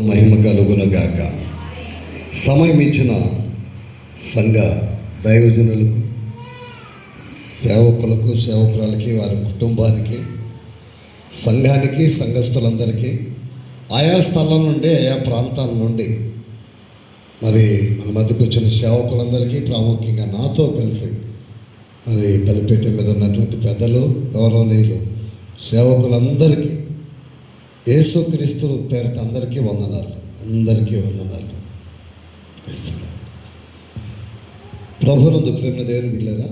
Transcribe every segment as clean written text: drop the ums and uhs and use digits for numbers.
మహిమ కలుగునగాక. సమయం ఇచ్చిన సంఘ దైవజనులకు, సేవకులకు, సేవకురాలకి, వారి కుటుంబానికి, సంఘానికి, సంఘస్థులందరికీ, ఆయా స్థలం నుండి, ఆయా ప్రాంతాల నుండి మరి మన మధ్యకు వచ్చిన సేవకులందరికీ, ప్రాముఖ్యంగా నాతో కలిసి మరి బలిపేట మీద ఉన్నటువంటి పెద్దలు, గౌరవనీయులు, సేవకులందరికీ యేసుక్రీస్తు పేరిట అందరికీ వందనాలు. ప్రభునందు ప్రేమ దేవుని బిడ్డలారా,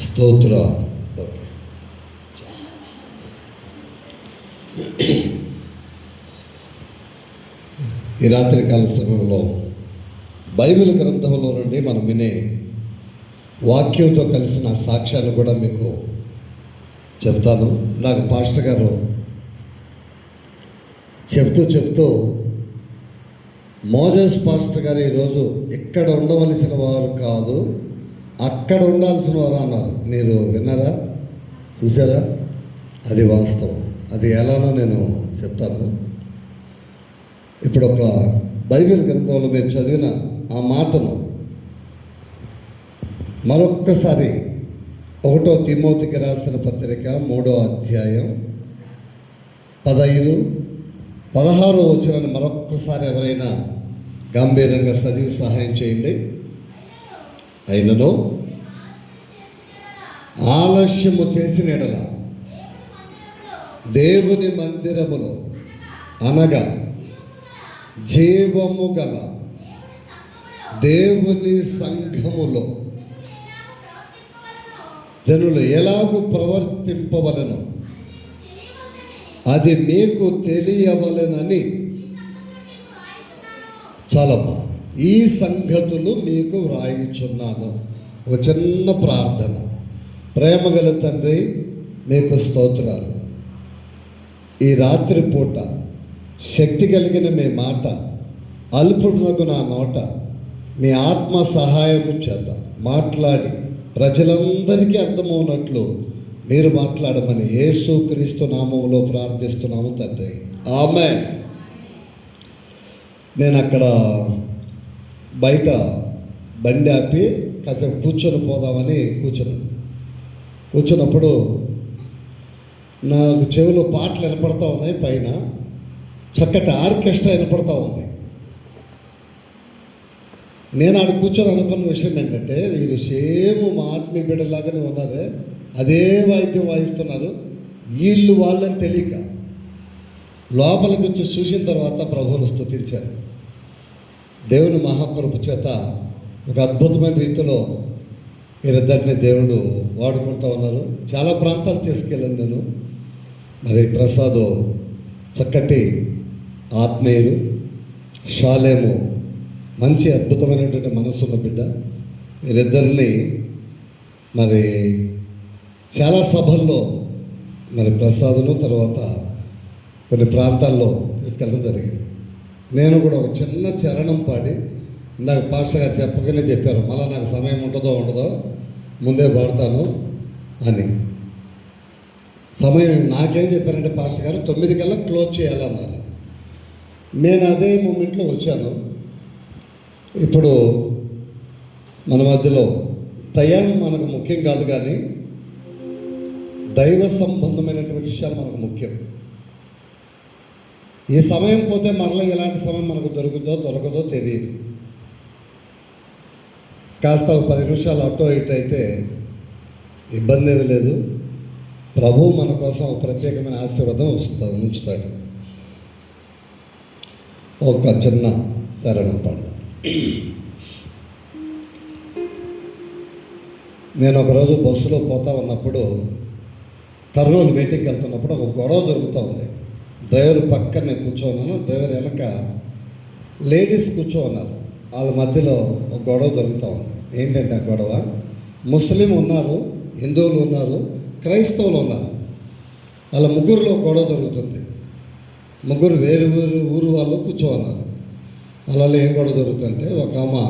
స్తోత్ర. ఈ రాత్రికాల సమయంలో బైబిల్ గ్రంథంలో నుండి మనం వినే వాక్యంతో కలిసిన సాక్ష్యాన్ని కూడా మీకు చెప్తాను. నాకు పాస్టర్ గారు చెప్తూ మోజెస్ పాస్టర్ గారు ఈరోజు ఇక్కడ ఉండవలసిన వారు కాదు, అక్కడ ఉండాల్సిన వారు అన్నారు. మీరు విన్నారా, చూసారా? అది వాస్తవం. అది ఎలానో నేను చెప్తాను. ఇప్పుడు ఒక బైబిల్ గ్రంథంలో మీరు చదివిన ఆ మాటను మరొక్కసారి 1 తిమోతికి రాసిన పత్రిక 3వ అధ్యాయం 15, 16 వచనాన్ని మరొక్కసారి ఎవరైనా గంభీరంగా చదివి సహాయం చేయండి. అయినను ఆలస్యము చేసిన ఎడల దేవుని మందిరములో అనగా జీవము గల దేవుని సంఘములో జనులు ఎలాగూ ప్రవర్తింపవలెనో అది మీకు తెలియవలెనని చాలమ్మా, ఈ సంగతులు మీకు వ్రాయిచున్నాను. ఒక చిన్న ప్రార్థన. ప్రేమగల తండ్రి, మీకు స్తోత్రాలు. ఈ రాత్రి పూట శక్తి కలిగిన మీ మాట అల్పునకు నా నోట మీ ఆత్మ సహాయము చేత మాట్లాడి ప్రజలందరికీ అర్థమవునట్లు మీరు మాట్లాడమని యేసుక్రీస్తు నామములో ప్రార్థిస్తున్నాము తండ్రి, ఆమేన్. నేను అక్కడ బయట బండి ఆపి కాసేపు కూర్చొని పోదామని కూర్చున్నప్పుడు నాకు చెవిలో పాటలు వినపడతా ఉన్నాయి. పైన చక్కటి ఆర్కెస్ట్రా వినపడతా ఉంది. నేను ఆడ కూర్చొని అనుకున్న విషయం ఏంటంటే, వీరు సేమ్ మా ఆత్మీయ బిడ్డలాగానే ఉన్నారే, అదే వాయిద్యం వాయిస్తున్నారు. వీళ్ళు వాళ్ళని తెలియక లోపలికి వచ్చి చూసిన తర్వాత ప్రభువును స్తుతించారు. దేవుని మహాకృప చేత ఒక అద్భుతమైన రీతిలో వీరిద్దరిని దేవుడు వాడుకుంటూ ఉన్నారు. చాలా ప్రాంతాలు తీసుకెళ్ళాను నేను. మరి ప్రసాద్ చక్కటి ఆత్మీయులు, షాలేము మంచి అద్భుతమైనటువంటి మనసున్న బిడ్డ. వీరిద్దరిని మరి చాలా సభల్లో మరి ప్రసాదును తర్వాత కొన్ని ప్రాంతాల్లో తీసుకెళ్ళడం జరిగింది. నేను కూడా ఒక చిన్న చరణం పాడి, ఇందాక పాస్టర్ గారు చెప్పగానే చెప్పారు, మళ్ళీ నాకు సమయం ఉండదో ముందే పాడతాను అని. సమయం నాకేం చెప్పారంటే పాస్టర్ గారు 9 కల్లా క్లోజ్ చేయాలన్నారు. నేను అదే మూమెంట్లో వచ్చాను. ఇప్పుడు మన మధ్యలో టైం మనకు ముఖ్యం కాదు, కానీ దైవ సంబంధమైనటువంటి విషయాలు మనకు ముఖ్యం. ఈ సమయం పోతే మరలా ఎలాంటి సమయం మనకు దొరకదో తెలియదు. కాస్త 10 నిమిషాలు అటో ఇటు అయితే ఇబ్బంది ఏమీ లేదు. ప్రభువు మన కోసం ఒక ప్రత్యేకమైన ఆశీర్వాదం ఉంచుతాడు. ఒక చిన్న శరణం పాడు. నేను ఒకరోజు బస్సులో పోతా ఉన్నప్పుడు, కర్నూలు మీటింగ్కి వెళ్తున్నప్పుడు ఒక గొడవ జరుగుతూ ఉంది. డ్రైవర్ పక్కన నేను కూర్చోన్నాను, డ్రైవర్ వెనక లేడీస్ కూర్చోన్నారు. వాళ్ళ మధ్యలో ఒక గొడవ జరుగుతూ ఉంది. ఏంటంటే ఆ గొడవ, ముస్లిం ఉన్నారు, హిందువులు ఉన్నారు, క్రైస్తవులు ఉన్నారు. వాళ్ళ ముగ్గురులో గొడవ జరుగుతుంది. ముగ్గురు వేరు ఊరు వాళ్ళు కూర్చోన్నారు. అలా ఏం గొడవ జరుగుతుందంటే, ఒక ఆమె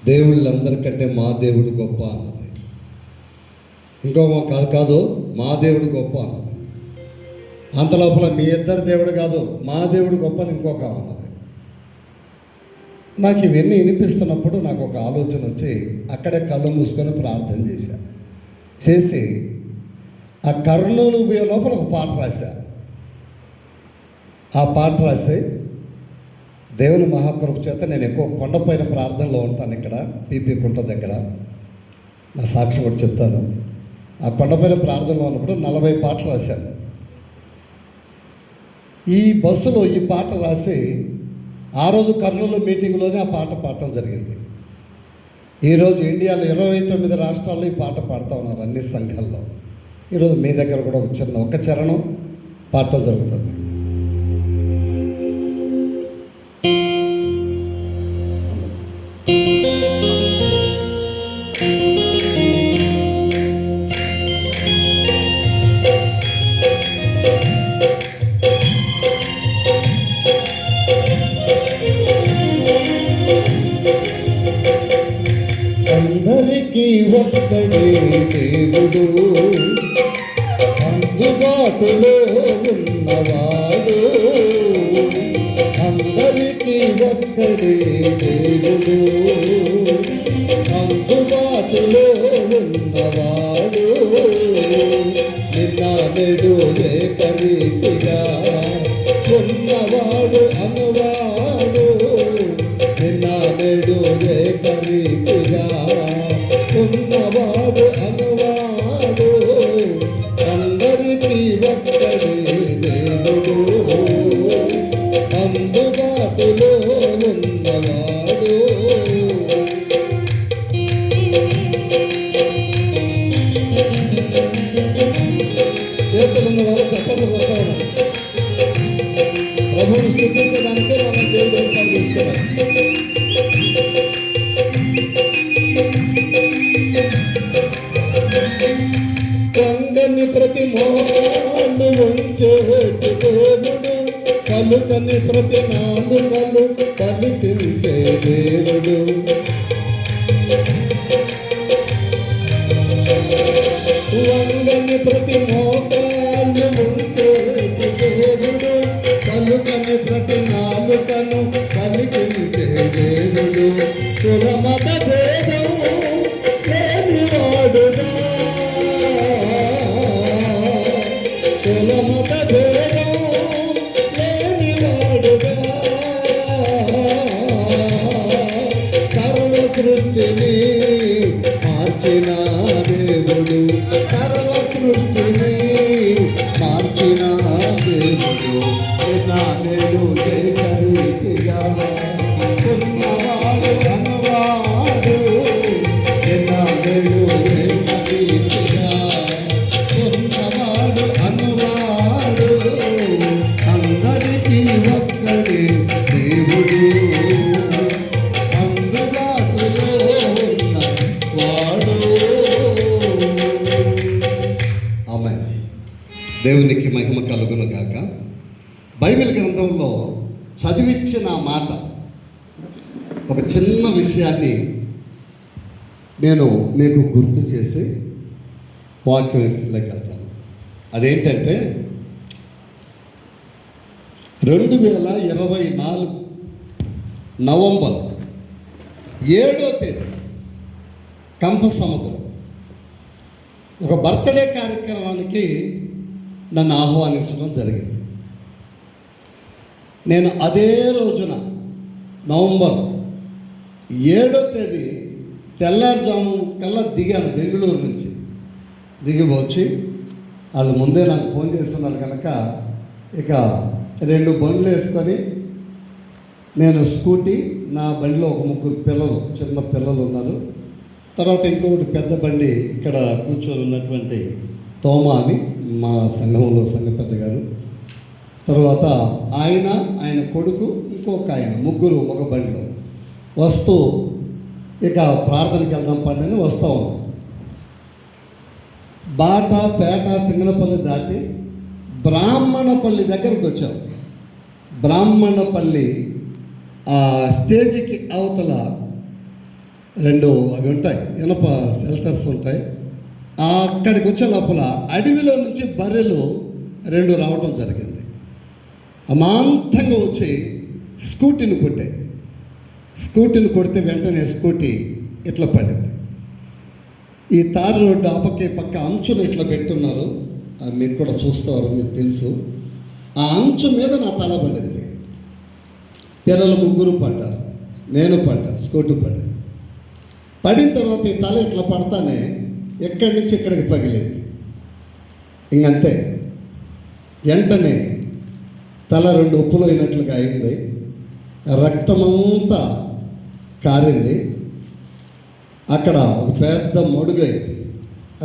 దేవుళ్ళందరికంటే మా దేవుడు గొప్ప అన్నది. ఇంకో కాదు మా దేవుడు గొప్ప అన్నది. అంత లోపల మీ ఇద్దరు దేవుడు కాదు మా దేవుడు గొప్ప అని ఇంకొక అన్నది. నాకు ఇవన్నీ వినిపిస్తున్నప్పుడు నాకు ఒక ఆలోచన వచ్చి అక్కడే కళ్ళు మూసుకొని ప్రార్థన చేసి ఆ కర్నూలు పోయే లోపల ఒక పాట రాశా. ఆ పాట రాసి దేవుని మహాకృప చేత నేను ఎక్కువ కొండపైన ప్రార్థనలో ఉంటాను. ఇక్కడ పీపీ కుంట దగ్గర నా సాక్ష్యం కూడా చెప్తాను. ఆ కొండపైన ప్రార్థనలో ఉన్నప్పుడు 40 పాటలు రాశాను. ఈ బస్సులో ఈ పాట రాసి ఆ రోజు కర్నూలు మీటింగ్లోనే ఆ పాట పాడటం జరిగింది. ఈరోజు ఇండియాలో 29 రాష్ట్రాల్లో ఈ పాట పాడుతూ ఉన్నారు అన్ని సంఘాల్లో. ఈరోజు మీ దగ్గర కూడా ఒక చరణం పాడటం జరుగుతుంది. అందరికీ ఒక్కడే దేవుడు, అందుబాటులో ఉన్నవాడు. అందరికీ ఒక్కడే దేవుడు, అందుబాటులో ఉన్నవాడు. నిన్న నేడు ఏకరీతిగా ఉన్నవాడు అనువాడు. నిన్న నేడు ఏకరీతిగా ఉన్నవాడు అనువాడు. అందరికీ ఒక్కడే దేవుడు, అందుబాటులో ఉన్నవాడు. చేతులున్న వాళ్ళు చెప్పలు కొట్టాలి. ప్రభువుని స్థుతించడానికే మనం దేవుడు ఏర్పాటు చేస్తున్నాం. కొండని ప్రతి మోకాళ్ళు వంచేటి దేవుడు, పలుకని ప్రతి నాలుకలు పలికించే దేవుడు. వంగని ప్రతి మోకాళ్ళు వంచేటి దేవుడు, పలుకని ప్రతి నాలుకను పలికించే దేవుడు. కులమత భేదం లేనివాడుగా, కులమత భేదం లేనివాడుగా, సర్వ సృష్టిని మార్చిన దేవుడు, సర్వ సృష్టిని మార్చిన దేవుడు. నేడు ఏకరీతిగా ఉన్నవాడు అనువాడు. నేడు ఏకరీతిగా ఉన్నవాడు అనువాడు. అందరికీ ఒక్కడే దేవుడు, అందుబాటులో ఉన్నవాడు. ఆమేన్. దేవునికి మహిమ కలుగును గాక. బైబిల్ గ్రంథంలో చదివించిన మాట ఒక చిన్న విషయాన్ని నేను మీకు గుర్తు చేసి వాక్యంలోకి వెళ్తాను. అదేంటంటే 2024 నవంబర్ 7వ తేదీ కంప సముద్రం ఒక బర్త్డే కార్యక్రమానికి నన్ను ఆహ్వానించడం జరిగింది. నేను అదే రోజున నవంబర్ 7వ తేదీ తెల్లారుజాము కల్లా దిగాను. బెంగళూరు నుంచి దిగిపోచ్చి వాళ్ళు ముందే నాకు ఫోన్ చేస్తున్నారు కనుక ఇక 2 బండ్లు వేసుకొని నేను స్కూటీ, నా బండిలో ఒక 3 పిల్లలు, చిన్న పిల్లలు ఉన్నారు. తర్వాత ఇంకొకటి పెద్ద బండి ఇక్కడ కూర్చొని ఉన్నటువంటి తోమా అని మా సంఘంలో సంఘ పెద్ద గారు, తర్వాత ఆయన కొడుకు, ఇంకొక ఆయన, 3 ఒక బండిలో వస్తూ ఇక ప్రార్థనకి వెళ్దాం పండుగని వస్తూ ఉన్నాం. బాట పేట సింగనపల్లి దాటి బ్రాహ్మణపల్లి దగ్గరకు వచ్చాం. బ్రాహ్మణపల్లి ఆ స్టేజ్కి అవతల రెండు అవి ఉంటాయి, ఇనప షెల్టర్స్ ఉంటాయి. అక్కడికి వచ్చే లోపల అడవిలో నుంచి బర్రెలు రెండు రావటం జరిగింది. అమాంతంగా వచ్చి స్కూటీని కొట్టాయి. స్కూటీని కొడితే వెంటనే స్కూటీ ఇట్లా పడింది. ఈ తారు రోడ్డు ఆపకే పక్క అంచును ఇట్లా పెట్టున్నారు, మీరు కూడా చూస్తారు, మీకు తెలుసు. ఆ అంచు మీద నా తల పడింది. పిల్లలు ముగ్గురు పడ్డారు, నేను పడ్డా, స్కూటీ పడింది. పడిన తర్వాత ఈ తల ఇట్లా పడతానే ఎక్కడి నుంచి ఇక్కడికి పగిలింది. ఇంకంతే, వెంటనే తల రెండు ఉప్పులు అయినట్లుగా అయింది. రక్తమంతా కారింది. అక్కడ ఒక పెద్ద మడుగు అయింది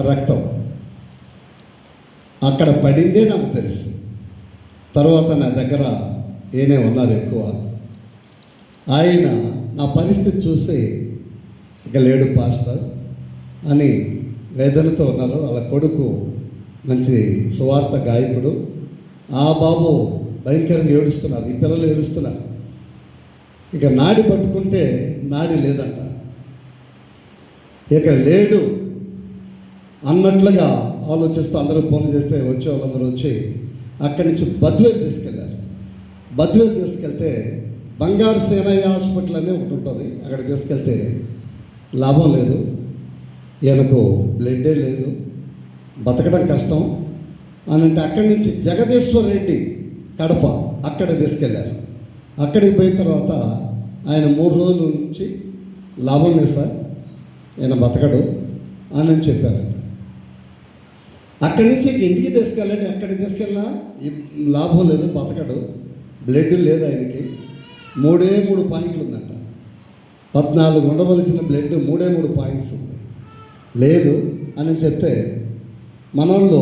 రక్తం. అక్కడ పడిందే నాకు తెలుసు. తర్వాత నా దగ్గర ఏనే ఉన్నారు ఎక్కువ. ఆయన నా పరిస్థితి చూసి ఇక లేడు పాస్టర్ అని వేదనతో ఉన్నారు. వాళ్ళ కొడుకు మంచి సువార్త గాయకుడు. ఆ బాబు భయంకరంగా ఏడుస్తున్నారు, ఈ పిల్లలు ఏడుస్తున్నారు. ఇక నాడి పట్టుకుంటే నాడి లేదంట, ఇక లేడు అన్నట్లుగా ఆలోచిస్తూ అందరూ ఫోన్ చేస్తే వచ్చే వాళ్ళందరూ వచ్చి అక్కడి నుంచి బద్వేలు తీసుకెళ్ళారు. బద్వేలు తీసుకెళ్తే బంగారు సేనయ్య హాస్పిటల్ అనే ఒకటి ఉంటుంది, అక్కడికి తీసుకెళ్తే లాభం లేదు, ఈయనకు బ్లడ్డే లేదు, బతకడం కష్టం అని అంటే అక్కడి నుంచి జగదీశ్వర్ రెడ్డి కడప అక్కడ తీసుకెళ్ళారు. అక్కడికి పోయిన తర్వాత ఆయన 3 రోజుల నుంచి లాభం లేదు సార్, ఆయన బతకడు అని చెప్పారంట. అక్కడి నుంచి ఇంటికి తీసుకెళ్ళండి, అక్కడికి తీసుకెళ్ళినా లాభం లేదు, బతకడు, బ్లడ్ లేదు ఆయనకి, 3 పాయింట్లు ఉందంట. 14 ఉండవలసిన బ్లడ్ 3 పాయింట్స్ ఉంది, లేదు అని చెప్తే మనోళ్ళు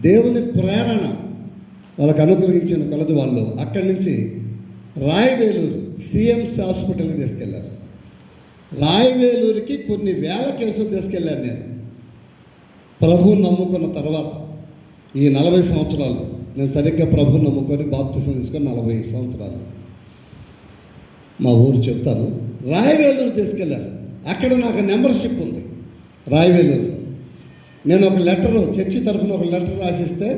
దేవుని ప్రేరణ వాళ్ళకు అనుగ్రహించిన కొలది వాళ్ళు అక్కడి నుంచి రాయవేలూరు సిఎంసి హాస్పిటల్కి తీసుకెళ్ళారు. రాయవేలూరుకి కొన్ని వేల కేసులు తీసుకెళ్ళాను నేను ప్రభువుని నమ్ముకున్న తర్వాత. ఈ 40 సంవత్సరాలు నేను సరిగ్గా ప్రభువుని నమ్ముకొని బాప్తిసం తీసుకొని 40 సంవత్సరాలు. మా ఊరు చెప్తాను, రాయవేలూరు తీసుకెళ్ళారు. అక్కడ నాకు మెంబర్షిప్ ఉంది రాయవేలూరులో. నేను ఒక లెటరు చర్చి తరఫున ఒక లెటర్ రాసిస్తే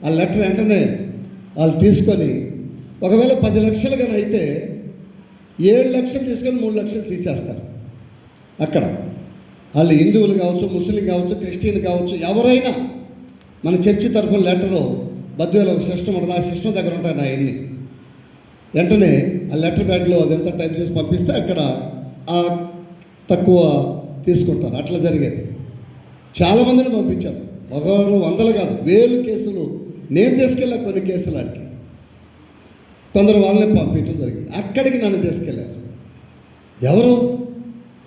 ఆ లెటర్ వెంటనే వాళ్ళు తీసుకొని, ఒకవేళ 10 లక్షలు కానీ అయితే 7 లక్షలు తీసుకొని 3 లక్షలు తీసేస్తారు. అక్కడ వాళ్ళు హిందువులు కావచ్చు, ముస్లిం కావచ్చు, క్రిస్టియన్ కావచ్చు, ఎవరైనా మన చర్చి తరఫున లెటరు బద్వేలో ఒక సిస్టమ్ ఉంటుంది, ఆ సిస్టమ్ దగ్గర ఉంటాయి నా ఎన్ని. వెంటనే ఆ లెటర్ ప్యాడ్లో అదంతా టైప్ చేసి పంపిస్తే అక్కడ ఆ తక్కువ తీసుకుంటారు. అట్లా జరిగేది. చాలామందిని పంపించాను, ఒకరు 100 కాదు 1000 కేసులు నేను తీసుకెళ్ళా. కొన్ని కేసులు అడిగి కొందరు వాళ్ళని పంపించడం జరిగింది. అక్కడికి నన్ను తీసుకెళ్ళారు. ఎవరు?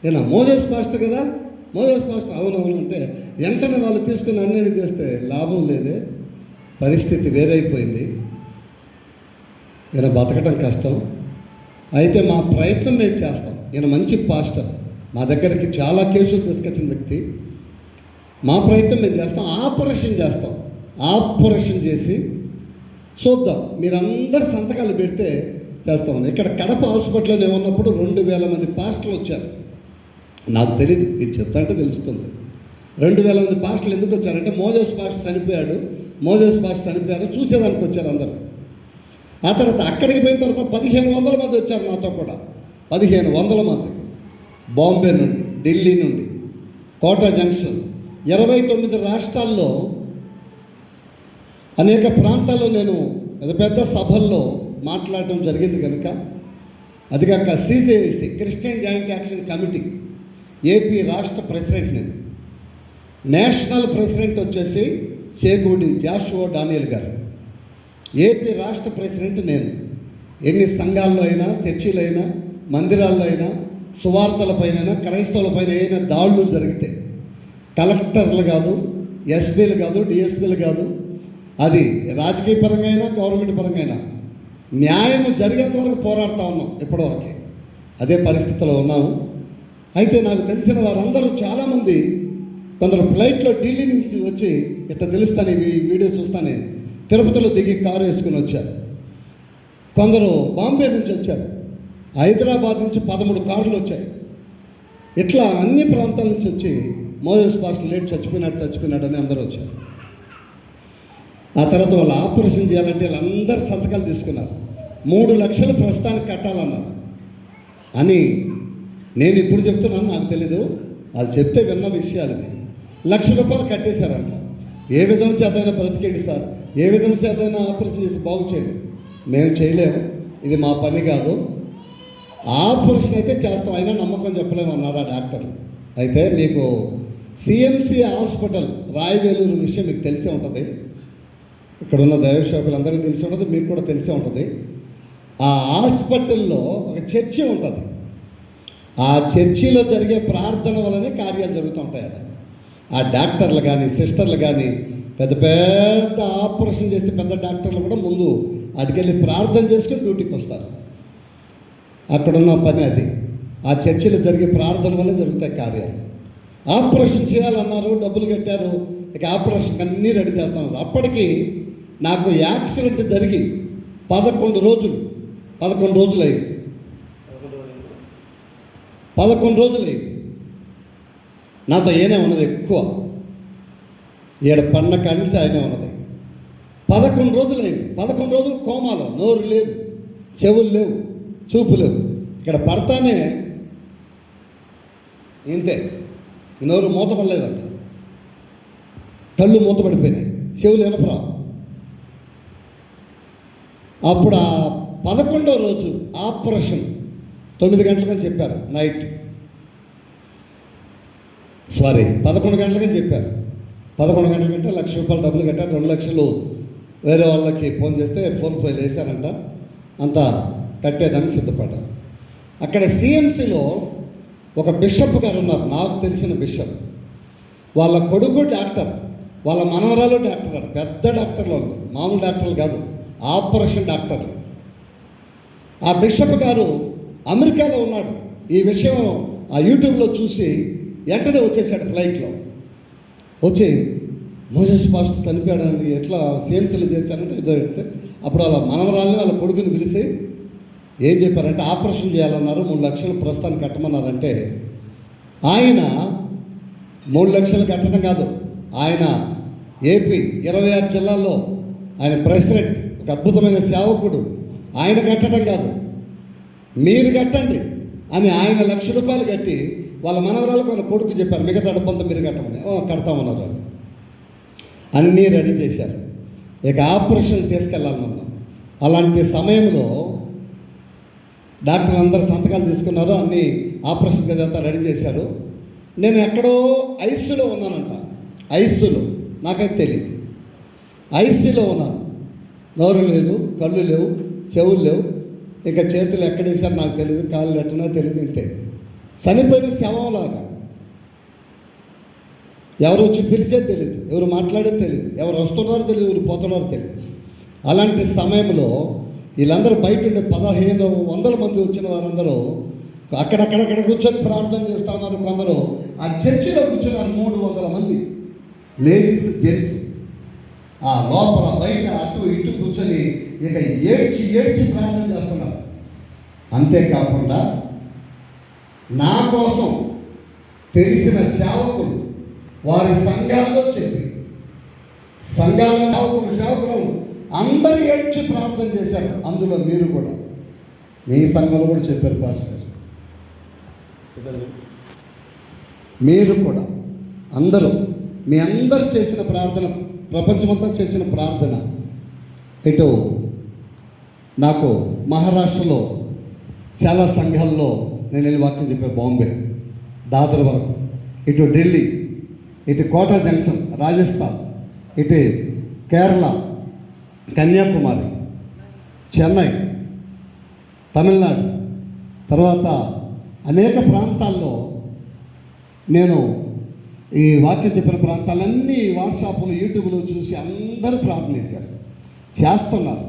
నేను మోజేస్ పాస్టర్ కదా, మోజేస్ పాస్టర్. అవునవును అంటే వెంటనే వాళ్ళు తీసుకుని అన్నీ చేస్తే లాభం లేదే, పరిస్థితి వేరైపోయింది, ఈయన బతకటం కష్టం. అయితే మా ప్రయత్నం మేము చేస్తాం. ఈయన మంచి పాస్టర్, మా దగ్గరికి చాలా కేసులు తీసుకొచ్చిన వ్యక్తి. మా ప్రయత్నం మేము చేస్తాం, ఆపరేషన్ చేస్తాం. ఆపరేషన్ చేసి చూద్దాం, మీరందరు సంతకాలు పెడితే చేస్తామని. ఇక్కడ కడప హాస్పిటల్లో ఉన్నప్పుడు 2000 మంది పాస్టర్లు వచ్చారు. నాకు తెలియదు, ఇది చెప్తా అంటే తెలుస్తుంది. 2000 మంది పాస్టర్లు ఎందుకు వచ్చారంటే మోజేస్ పాస్టర్ చనిపోయాడు, మోజేస్ పాస్టర్ చనిపోయాడు చూసేదానికి వచ్చారు అందరూ. ఆ తర్వాత అక్కడికి పోయిన తర్వాత 1500 మంది వచ్చారు నాతో కూడా. 1500 మంది బాంబే నుండి, ఢిల్లీ నుండి, కోటా జంక్షన్, 29 రాష్ట్రాల్లో అనేక ప్రాంతాల్లో నేను పెద్ద సభల్లో మాట్లాడటం జరిగింది కనుక, అది కాక CCIC Christian joint action committee AP రాష్ట్ర ప్రెసిడెంట్ నేను. నేషనల్ ప్రెసిడెంట్ వచ్చేసి Chegudi Joshua Daniel garu. AP రాష్ట్ర ప్రెసిడెంట్ నేను. ఎన్ని సంఘాల్లో అయినా, చర్చిలో అయినా, మందిరాల్లో అయినా, సువార్తలపైన, క్రైస్తవులపైన అయినా దాడులు జరిగితే కలెక్టర్లు కాదు, ఎస్పీలు కాదు, డిఎస్పీలు కాదు, అది రాజకీయ పరంగా అయినా గవర్నమెంట్ పరంగా అయినా న్యాయం జరిగేంత వరకు పోరాడుతూ ఉన్నాం. ఇప్పటివరకు అదే పరిస్థితిలో ఉన్నాము. అయితే నాకు తెలిసిన వారందరూ చాలామంది, కొందరు ఫ్లైట్లో ఢిల్లీ నుంచి వచ్చి ఇట్లా తెలుస్తానే ఈ వీడియో చూస్తానే తిరుపతిలో దిగి కారు వేసుకుని వచ్చారు. కొందరు బాంబే నుంచి వచ్చారు. హైదరాబాద్ నుంచి 13 కార్లు వచ్చాయి. ఇట్లా అన్ని ప్రాంతాల నుంచి వచ్చి మోజెస్ పాస్టర్ లేట్ చచ్చిపోయినాడు అని అందరూ వచ్చారు. ఆ తర్వాత వాళ్ళు ఆపరేషన్ చేయాలంటే వీళ్ళందరూ సంతకాలు తీసుకున్నారు. 3 లక్షలు ప్రస్తుతానికి కట్టాలన్నారు అని నేను ఇప్పుడు చెప్తున్నాను, నాకు తెలీదు, వాళ్ళు చెప్తే విన్న విషయాలు ఇవి. ₹1,00,000 కట్టేశారంట. ఏ విధం చేతైనా బ్రతికేయండి సార్, ఏ విధం చేతైనా ఆపరేషన్ చేసి బాగు చేయండి. మేము చేయలేము, ఇది మా పని కాదు, ఆపరేషన్ అయితే చేస్తాం, అయినా నమ్మకం చెప్పలేము అన్నారు ఆ డాక్టర్. అయితే మీకు సిఎంసి హాస్పిటల్ రాయవేలూరు విషయం మీకు తెలిసే ఉంటుంది, ఇక్కడ ఉన్న దైవసేవకులందరికీ తెలిసి ఉంటుంది, మీకు కూడా తెలిసే ఉంటుంది. ఆ హాస్పిటల్లో ఒక చర్చి ఉంటుంది. ఆ చర్చిలో జరిగే ప్రార్థన వల్లనే కార్యాలు జరుగుతూ ఉంటాయి. ఆ డాక్టర్లు కానీ సిస్టర్లు కానీ పెద్ద పెద్ద ఆపరేషన్ చేస్తే పెద్ద డాక్టర్లు కూడా ముందు అటుకెళ్ళి ప్రార్థన చేసుకుని డ్యూటీకి వస్తారు. అక్కడున్న పని అది. ఆ చర్చిలో జరిగే ప్రార్థన వల్ల జరుగుతాయి కార్యాలు. ఆపరేషన్ చేయాలన్నారు, డబ్బులు కట్టారు, ఇక ఆపరేషన్ అన్నీ రెడీ చేస్తున్నారు. అప్పటికి నాకు యాక్సిడెంట్ జరిగి 11 రోజులు అయింది. 11 రోజులు అయింది. నాతో ఏనే ఉన్నది ఎక్కువ, ఈడ పన్న కాడి నుంచి ఆయనే ఉన్నది. 11 రోజులు అయింది. 11 రోజులు కోమాలో, నోరు లేదు, చెవులు లేవు, చూపు లేవు. ఇక్కడ పడతానే ఇంతే, నోరు మూతపడలేదంట, కళ్ళు మూతపడిపోయినాయి, చెవులు వినపరా. అప్పుడు ఆ 11వ రోజు ఆపరేషన్ 9 గంటలకని చెప్పారు, నైట్ 11 గంటలకని చెప్పారు. 11 గంటలకంటే ₹1,00,000 డబ్బులు కట్టారు. 2 లక్షలు వేరే వాళ్ళకి ఫోన్ చేస్తే ఫోన్ పే వేశారంట, అంతా కట్టేదాన్ని సిద్ధపడ్డారు. అక్కడ సిఎంసిలో ఒక బిషప్ గారు ఉన్నారు, నాకు తెలిసిన బిషప్. వాళ్ళ కొడుకు డాక్టర్, వాళ్ళ మనవరాలు డాక్టర్, అట పెద్ద డాక్టర్లు, మామూలు డాక్టర్లు కాదు, ఆపరేషన్ డాక్టర్లు. ఆ బిషప్ గారు అమెరికాలో ఉన్నాడు. ఈ విషయం ఆ యూట్యూబ్లో చూసి వెంటనే వచ్చేసాడు ఫ్లైట్లో. వచ్చి మోజెస్ పాస్టర్ చనిపోయాడండి, ఎట్లా సిఎంసీలో చేశారంటే ఏదో అంటే, అప్పుడు వాళ్ళ మనవరాలని వాళ్ళ కొడుకుని పిలిచి ఏం చెప్పారంటే ఆపరేషన్ చేయాలన్నారు, 3 లక్షలు ప్రస్తుతానికి కట్టమన్నారంటే, ఆయన 3 లక్షలు కట్టడం కాదు, ఆయన ఏపీ 26 జిల్లాల్లో ఆయన ప్రెసిడెంట్, ఒక అద్భుతమైన సేవకుడు, ఆయన కట్టడం కాదు, మీరు కట్టండి అని ఆయన ₹1,00,000 కట్టి వాళ్ళ మనవరాలకు వాళ్ళ కొడుకు చెప్పారు, మిగతా డబ్బంతా మీరు కట్టమని. కడతామన్నారు. అన్నీ రెడీ చేశారు. ఇక ఆపరేషన్ తీసుకెళ్ళాలన్నాం. అలాంటి సమయంలో డాక్టర్లు అందరూ సంతకాలు తీసుకున్నారు, అన్నీ ఆపరేషన్ గదంతా రెడీ చేశారు. నేను ఎక్కడో ఐసీలో ఉన్నానంట, ఐసీలో, నాకైతే తెలియదు. ఐసీలో ఉన్నాను, నోరు లేదు, కళ్ళు లేవు, చెవులు లేవు, ఇక చేతులు ఎక్కడేసారు నాకు తెలియదు, కాళ్ళు ఎట్టనో తెలియదు, ఇంతే చనిపోయిన శవంలాగా. ఎవరు వచ్చి పిలిచేది తెలియదు, ఎవరు మాట్లాడేది తెలియదు, ఎవరు వస్తున్నారో తెలియదు, ఎవరు పోతున్నారో తెలియదు. అలాంటి సమయంలో వీళ్ళందరూ బయట ఉండే 1,500 మంది వచ్చిన వారందరూ అక్కడక్కడ కూర్చొని ప్రార్థన చేస్తూ ఉన్నారు. కొందరు ఆ చర్చిలో కూర్చున్నారు 300 మంది, లేడీస్ జెంట్స్. ఆ లోపల బయట అటు ఇటు కూర్చొని ఇక ఏడ్చి ప్రార్థన చేస్తున్నారు. అంతేకాకుండా నా కోసం తెలిసిన సేవకులు వారి సంఘాల్లో చెప్పి, సంఘాల సేవకులు అందరూ ఏడ్చి ప్రార్థన చేశారు. అందులో మీరు కూడా, మీ సంఘంలో కూడా చెప్పారు పాస్టర్, మీరు కూడా అందరూ, మీ అందరూ చేసిన ప్రార్థన, ప్రపంచమంతా చేసిన ప్రార్థన. ఇటు నాకు మహారాష్ట్రలో చాలా సంఘాల్లో నేను వెళ్ళి వాక్యం చెప్పే, బాంబే, దాదర్ వరకు, ఇటు ఢిల్లీ, ఇటు కోటా జంక్షన్ రాజస్థాన్, ఇటు కేరళ, కన్యాకుమారి, చెన్నై, తమిళనాడు, తర్వాత అనేక ప్రాంతాల్లో నేను ఈ వాక్యం చెప్పిన ప్రాంతాలన్నీ వాట్సాప్లో, యూట్యూబ్లో చూసి అందరూ ప్రార్థన చేస్తున్నారు.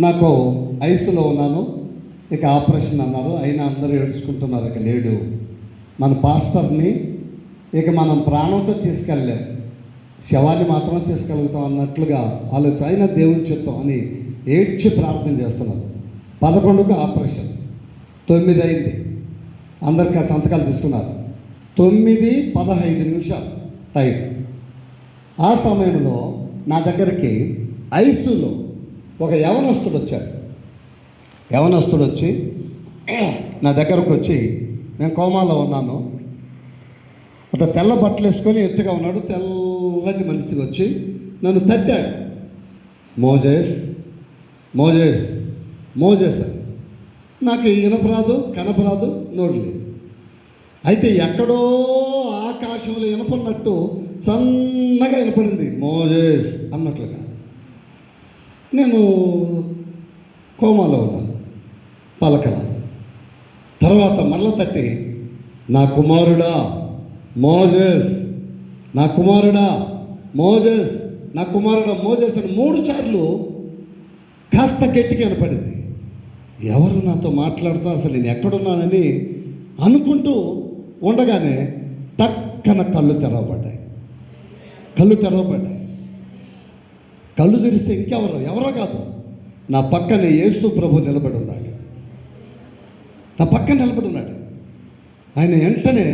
నాకు ఐసీలో ఉన్నాను, ఇక ఆపరేషన్ అన్నారు, అయినా అందరూ ఏడ్చుకుంటున్నారు. ఇక లేడు మన పాస్టర్ని, ఇక మనం ప్రాణంతో తీసుకెళ్ళలేం, శవాన్ని మాత్రమే తీసుకెళ్తాం అన్నట్లుగా ఆలోచన, అయినా దేవుని చిత్తం అని ఏడ్చి ప్రార్థన చేస్తున్నారు. 11కు ఆపరేషన్, 9 అయింది. అందరికీ ఆ సంతకాలు తీసుకున్నారు. 9:15 టైం. ఆ సమయంలో నా దగ్గరికి ఐసీయూలో ఒక యవనస్తుడు వచ్చాడు. యవనస్తుడు వచ్చి నా దగ్గరకు వచ్చి, నేను కోమాలో ఉన్నాను, అతను తెల్ల బట్టలు వేసుకొని ఎత్తుగా ఉన్నాడు, తెల్లటి మనిషి వచ్చి నన్ను తట్టాడు. మోజేస్ మోజేస్ మోజేస్ అని. నాకు ఇనపరాదు, కనపరాదు, నోరు లేదు. అయితే ఎక్కడో ఆకాశంలో వినపడినట్టు సన్నగా వినపడింది, మోజేస్ అన్నట్లుగా. నేను కోమాలో ఉన్నాను, పలకల. తర్వాత మళ్ళా తట్టి, నా కుమారుడా మోజేస్, నా కుమారుడా మోజేస్, నా కుమారుడా మోజేస్ అని 3 సార్లు కాస్త గట్టిగా వినపడింది. ఎవరు నాతో మాట్లాడుతా, అసలు నేను ఎక్కడున్నానని అనుకుంటూ ఉండగానే టక్కన కళ్ళు తెరవబడ్డాయి. కళ్ళు తెరిస్తే ఎవరో కాదు, నా పక్కన యేసు ప్రభు నిలబడి ఉన్నాడు. నా పక్కన నిలబడి ఉన్నాడు. ఆయన వెంటనే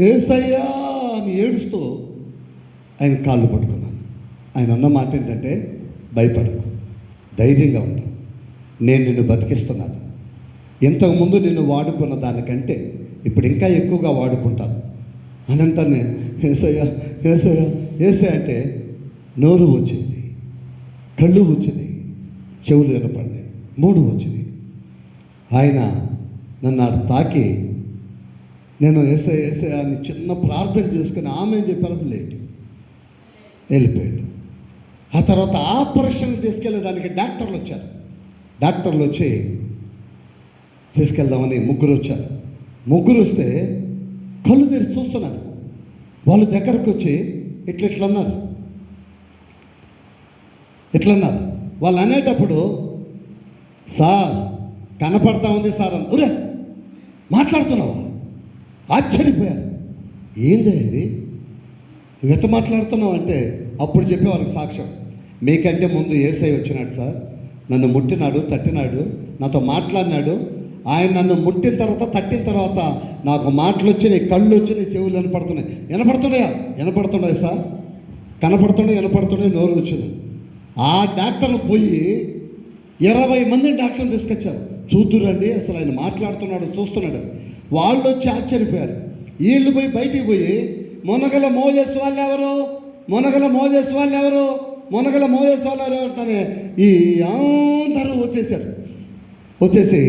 యేసయ్యా అని ఏడుస్తూ ఆయన కాళ్ళు పట్టుకున్నాను. ఆయన అన్న మాట ఏంటంటే, భయపడకు, ధైర్యంగా ఉండు, నేను నిన్ను బతికిస్తున్నాను. ఇంతకుముందు నిన్ను వాడుకున్న దానికంటే ఇప్పుడు ఇంకా ఎక్కువగా వాడుకుంటాను అని అంటానే. యేసయ్యా యేసయ్యా యేసయ్య అంటే నోరు వచ్చింది, కళ్ళు వచ్చింది, చెవులు వినపడినాయి, 3 వచ్చింది. ఆయన నన్ను తాకి, నేను యేసయ్య యేసయ్య అని చిన్న ప్రార్థన చేసుకుని ఆమె చెప్పాను, లేట్ వెళ్ళిపోయాడు. ఆ తర్వాత ఆపరేషన్ తీసుకెళ్ళేదానికి డాక్టర్లు వచ్చారు. డాక్టర్లు వచ్చి తీసుకెళ్దామని 3 వచ్చారు. 3 వస్తే కళ్ళు తెరిచి చూస్తున్నాను. వాళ్ళు దగ్గరకు వచ్చి ఇట్లన్నారు. వాళ్ళు అనేటప్పుడు, సార్ కనపడతా ఉంది సార్ అని. ఒరే మాట్లాడుతున్నావా? ఆశ్చర్యపోయారు. ఏంది ఇది, నువ్వు ఎట్ట మాట్లాడుతున్నావు అంటే, అప్పుడు చెప్పేవారికి సాక్ష్యం, మీకంటే ముందు యేసయ్య వచ్చినాడు సార్, నన్ను ముట్టినాడు, తట్టినాడు, నాతో మాట్లాడినాడు. ఆయన నన్ను ముట్టిన తర్వాత, తట్టిన తర్వాత నాకు మాటలు వచ్చినాయి, కళ్ళు వచ్చినాయి, చెవులు వినపడుతున్నాయి సార్, వినపడుతున్నాయి, నోరు వచ్చింది. ఆ డాక్టర్లు పోయి 20 మందిని డాక్టర్లు తీసుకొచ్చారు. చూద్దురండి అసలు ఆయన మాట్లాడుతున్నాడు, చూస్తున్నాడు. వాళ్ళు వచ్చి ఆశ్చర్యపోయారు. వీళ్ళు పోయి బయటికి పోయి, మునగల మోజేస్ వాళ్ళు ఎవరు అంటానే ఈ అందరూ వచ్చేసి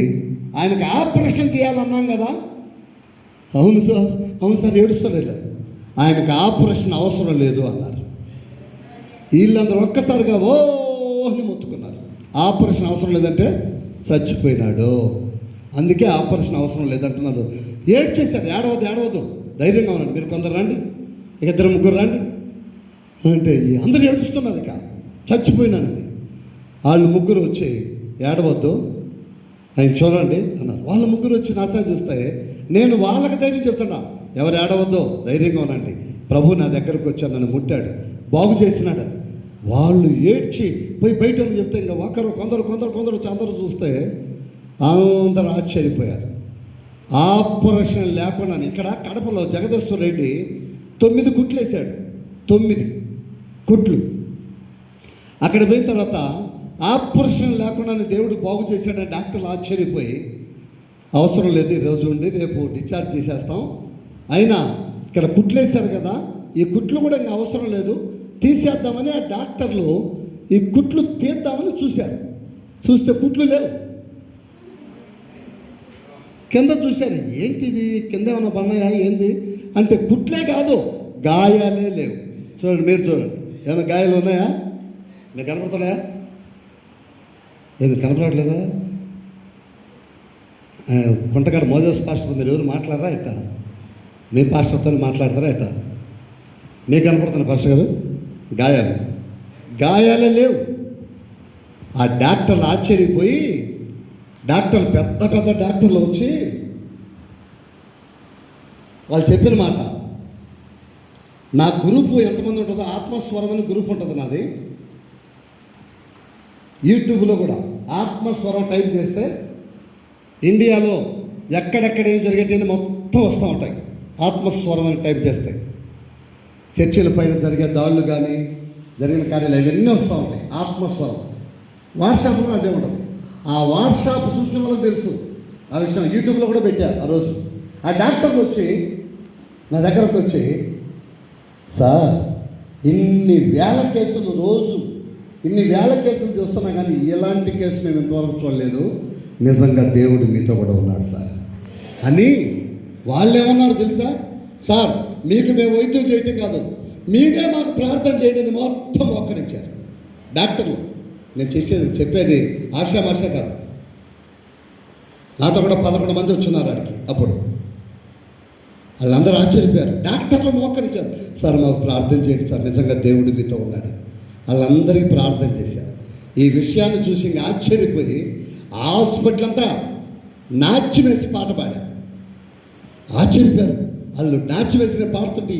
ఆయనకు ఆపరేషన్ చేయాలన్నాం కదా. అవును సార్ ఏడుస్తాడు. ఆయనకు ఆపరేషన్ అవసరం లేదు అన్నారు. వీళ్ళందరూ ఒక్కసారిగా ఓ అని మొత్తుకున్నారు. ఆపరేషన్ అవసరం లేదంటే చచ్చిపోయినాడు, అందుకే ఆపరేషన్ అవసరం లేదంటున్నారు. ఏడ్చేశారు. ఏడవద్దు, ధైర్యంగా ఉన్నాడు. మీరు కొందరు రండి, 2-3 రండి అంటే అందరూ ఏడుస్తున్నారు. ఇక చచ్చిపోయినానండి. వాళ్ళు 3 వచ్చి, ఏడవద్దు ఆయన చూడండి అన్నారు. వాళ్ళ 3 వచ్చి నా సైడ్ చూస్తే నేను వాళ్ళకి ధైర్యం చెప్తున్నా, ఎవరు ఏడవద్దు, ధైర్యంగా ఉండండి, ప్రభు నా దగ్గరకు వచ్చాను, నన్ను ముట్టాడు, బాగు చేసినాడని. వాళ్ళు ఏడ్చి పోయి బయట చెప్తే ఇంకా కొందరు వచ్చి అందరూ చూస్తే అందరూ ఆశ్చర్యపోయారు. ఆపరేషన్ లేకుండా ఇక్కడ కడపలో జగదీశ్వర రెడ్డి 9 కుట్లు వేశాడు. 9 కుట్లు. అక్కడ పోయిన తర్వాత ఆపరేషన్ లేకుండానే దేవుడు బాగు చేశాడని డాక్టర్లు ఆశ్చర్యపోయి, అవసరం లేదు, ఈరోజు ఉండి రేపు డిశ్చార్జ్ చేసేస్తాం, అయినా ఇక్కడ కుట్లు వేశారు కదా, ఈ కుట్లు కూడా ఇంకా అవసరం లేదు, తీసేద్దామని ఆ డాక్టర్లు ఈ కుట్లు తీద్దామని చూశారు. చూస్తే కుట్లు లేవు. కింద చూశారు, ఏంటిది, కింద ఏమైనా పన్నాయా ఏంది అంటే, కుట్లే కాదు, గాయాలే లేవు. చూడండి, మీరు చూడండి, ఏమైనా గాయాలు ఉన్నాయా? మీకు కనపడుతున్నాయా? ఏమి కనపడట్లేదా? కుంటకాడ మోజేస్ పాస్టర్ మీరు ఎవరు మాట్లాడరా ఎట్ట? మీ పాస్టర్తో మాట్లాడతారా ఎట్ట? మీకు కనపడుతున్నా పాస్టర్ గారు? గాయాలే లేవు. ఆ డాక్టర్లు ఆశ్చర్యపోయి, డాక్టర్లు పెద్ద డాక్టర్లు వచ్చి వాళ్ళు చెప్పిన మాట, నా గ్రూపు ఎంతమంది ఉంటుందో, ఆత్మస్వరం అని గ్రూప్ ఉంటుంది నాది, యూట్యూబ్లో కూడా ఆత్మస్వరం టైప్ చేస్తే ఇండియాలో ఎక్కడెక్కడ ఏం జరిగేటి మొత్తం వస్తూ ఉంటాయి. ఆత్మస్వరం అని టైప్ చేస్తే చర్చిల పైన జరిగే దాడులు కానీ జరిగిన కార్యాలు ఇవన్నీ వస్తూ ఉంటాయి. ఆత్మస్వరం వాట్సాప్లో అదే ఉంటుంది. ఆ వాట్సాప్ చూసిన వాళ్ళకి తెలుసు ఆ విషయం. యూట్యూబ్లో కూడా పెట్టారు ఆ రోజు. ఆ డాక్టర్లు వచ్చి నా దగ్గరకు వచ్చి, సార్ ఇన్ని వేల కేసులు రోజు ఇన్ని వేల కేసులు చూస్తున్నా కానీ ఎలాంటి కేసు మేము ఇంతవరకు చూడలేదు, నిజంగా దేవుడు మీతో కూడా ఉన్నాడు సార్ అని వాళ్ళు ఏమన్నారు తెలుసా? సార్ మీకు మేము వైద్యం చేయటం కాదు, మీరే మాకు ప్రార్థన చేయడానికి మొత్తం మోకరించారు డాక్టర్లు. నేను చెప్పేది ఆశామాష కాదు. నాతో కూడా 11 మంది వచ్చున్నారు ఆడికి. అప్పుడు వాళ్ళందరూ ఆశ్చర్యపోయారు. డాక్టర్లు మోకరించారు, సార్ మాకు ప్రార్థన చేయండి సార్, నిజంగా దేవుడు మీతో ఉన్నాడు. వాళ్ళందరికీ ప్రార్థన చేశారు. ఈ విషయాన్ని చూసి ఆశ్చర్యపోయి ఆ హాస్పిటల్ అంతా నాట్యం వేసి పాట పాడారు. ఆశ్చర్యపోయారు. వాళ్ళు నాట్యం వేసిన పాడుతుంటే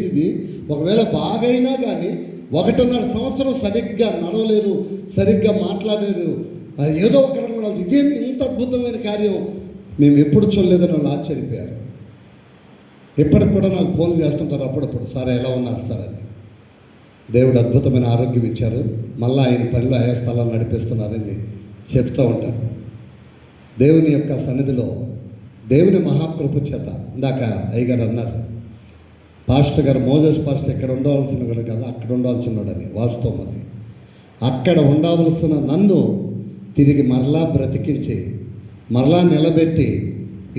ఇది ఒకవేళ బాగైనా కానీ 1.5 సంవత్సరం సరిగ్గా నడవలేరు, సరిగ్గా మాట్లాడలేరు, ఏదో ఒక రకంగా ఇదేంటి ఇంత అద్భుతమైన కార్యం మేము ఎప్పుడు చూడలేదని వాళ్ళు ఆశ్చర్యపోయారు. ఇప్పటికి కూడా నాకు ఫోన్ చేస్తుంటారు అప్పుడప్పుడు, సార్ ఎలా ఉన్నారు సార్ అని. దేవుడు అద్భుతమైన ఆరోగ్యం ఇచ్చారు, మళ్ళీ ఆయన పనిలో ఆయా స్థలాలు నడిపిస్తున్నారని చెప్తూ ఉంటారు. దేవుని యొక్క సన్నిధిలో దేవుని మహాకృప చేత ఇందాక అయ్యగారు అన్నారు, పాస్టర్ గారు మోజస్ పాస్టర్ ఇక్కడ ఉండవలసిన కూడా కదా, అక్కడ ఉండవలసినోడని. వాస్తవం అది. అక్కడ ఉండవలసిన నన్ను తిరిగి మరలా బ్రతికించి మరలా నిలబెట్టి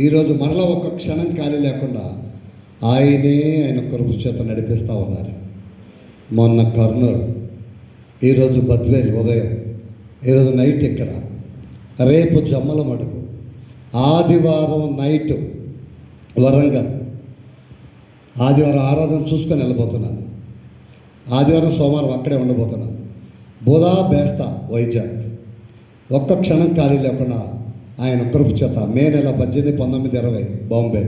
ఈరోజు మరలా ఒక్క క్షణం ఖాళీ లేకుండా ఆయన కృప చేత నడిపిస్తూ ఉన్నారు. మొన్న కర్నూలు, ఈరోజు బద్వేల్ ఉదయం, ఈరోజు నైట్ ఇక్కడ, రేపు జమ్మల మడుగు, ఆదివారం నైట్ వరంగల్, ఆదివారం ఆరాధన చూసుకొని వెళ్ళిపోతున్నాను. ఆదివారం సోమవారం అక్కడే ఉండబోతున్నాను. బుధా బేస్తా వైజాగ్. ఒక్క క్షణం ఖాళీ లేకుండా ఆయన కృప చేత మే నెల 18, 19, 20 బాంబే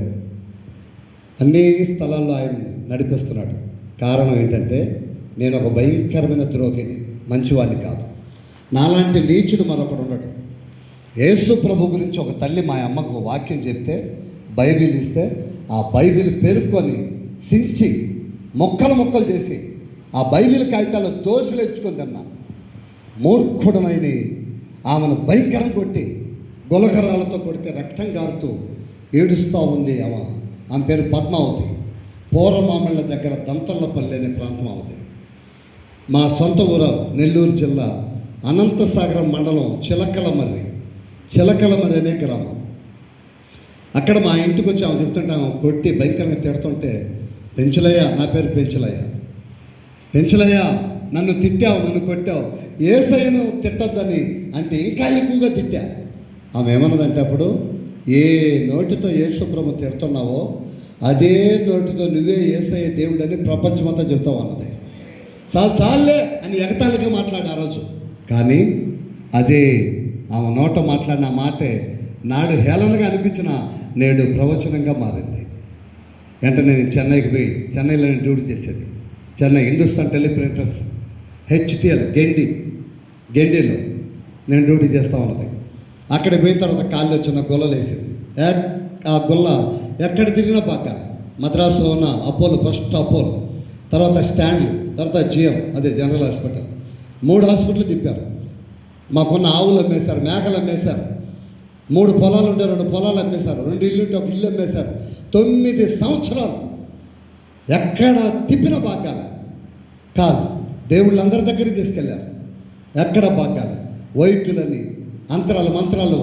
అన్ని స్థలాల్లో ఆయన నడిపిస్తున్నాడు. కారణం ఏంటంటే నేను ఒక భయంకరమైన ద్రోహిని, మంచివాడిని కాదు. నాలాంటి నీచుడు మరొకడు ఉండడు. యేసు ప్రభు గురించి ఒక తల్లి మా అమ్మకు వాక్యం చెప్తే, బైబిల్ ఇస్తే ఆ బైబిల్ పేరుకొని సించి మొక్కలు చేసి ఆ బైబిల్ కాగితాలు దోశలు ఎచ్చుకొని తిన్నా. మూర్ఖుడనైన ఆమెను భయంకరం కొట్టి గులకరాలతో కొడితే రక్తం కారుతూ ఏడుస్తూ ఉంది. ఆమె పేరు పద్మావతి. పూర్వమామిళ్ళ దగ్గర దంతర్లపల్లి అనే ప్రాంతం అవుతుంది. మా సొంత ఊరు నెల్లూరు జిల్లా అనంతసాగరం మండలం చిలకలమర్రి అనే గ్రామం. అక్కడ మా ఇంటికి వచ్చి ఆమె చెప్తుంటే ఆమె కొట్టి భయంకరంగా తిడుతుంటే, పెంచులయ్య, నా పేరు పెంచులయ్య నన్ను తిట్టావు, నన్ను కొట్టావు, యేసయ్యను తిట్టద్దని అంటే ఇంకా ఎక్కువగా తిట్టా. ఆమె ఏమన్నదంటే అప్పుడు, ఏ నోటితో యేసు ప్రభు తిడుతున్నావో అదే నోటితో నువ్వే యేసయ్య దేవుడని ప్రపంచమంతా చెప్తావు అన్నది. చాలే అని ఎగతాళిగా మాట్లాడి ఆ రోజు. కానీ అదే ఆమె నోట మాట్లాడిన మాటే నాడు హేళనగా అనిపించిన నేడు ప్రవచనంగా మారింది. వెంటనే నేను చెన్నైకి పోయి, చెన్నైలో నేను డ్యూటీ చేసేది. చెన్నై హిందుస్థాన్ టెలిప్రింటర్స్ HTL గెండిలో నేను డ్యూటీ చేస్తూ ఉన్నది. అక్కడికి పోయిన తర్వాత కాళ్ళు వచ్చిన గొల్లలు వేసింది. ఆ గొల్ల ఎక్కడ తిరిగినా బాగా. మద్రాసులో ఉన్న అపోలో, ఫస్ట్ అపోలో, తర్వాత స్టాండ్లు, తర్వాత GM, అదే జనరల్ హాస్పిటల్, 3 హాస్పిటల్ తిప్పారు. మాకున్న ఆవులు అమ్మేశారు, మేకలు అమ్మేశారు, 3 పొలాలు ఉంటే 2 పొలాలు అమ్మేశారు, 2 ఇల్లు ఉంటే 1 ఇల్లు అమ్మేశారు. 9 సంవత్సరాలు ఎక్కడ తిప్పిన బాగాల కాదు. దేవుళ్ళందరి దగ్గరికి తీసుకెళ్ళారు, ఎక్కడ బాగాల. వైద్యులని మంత్రాలు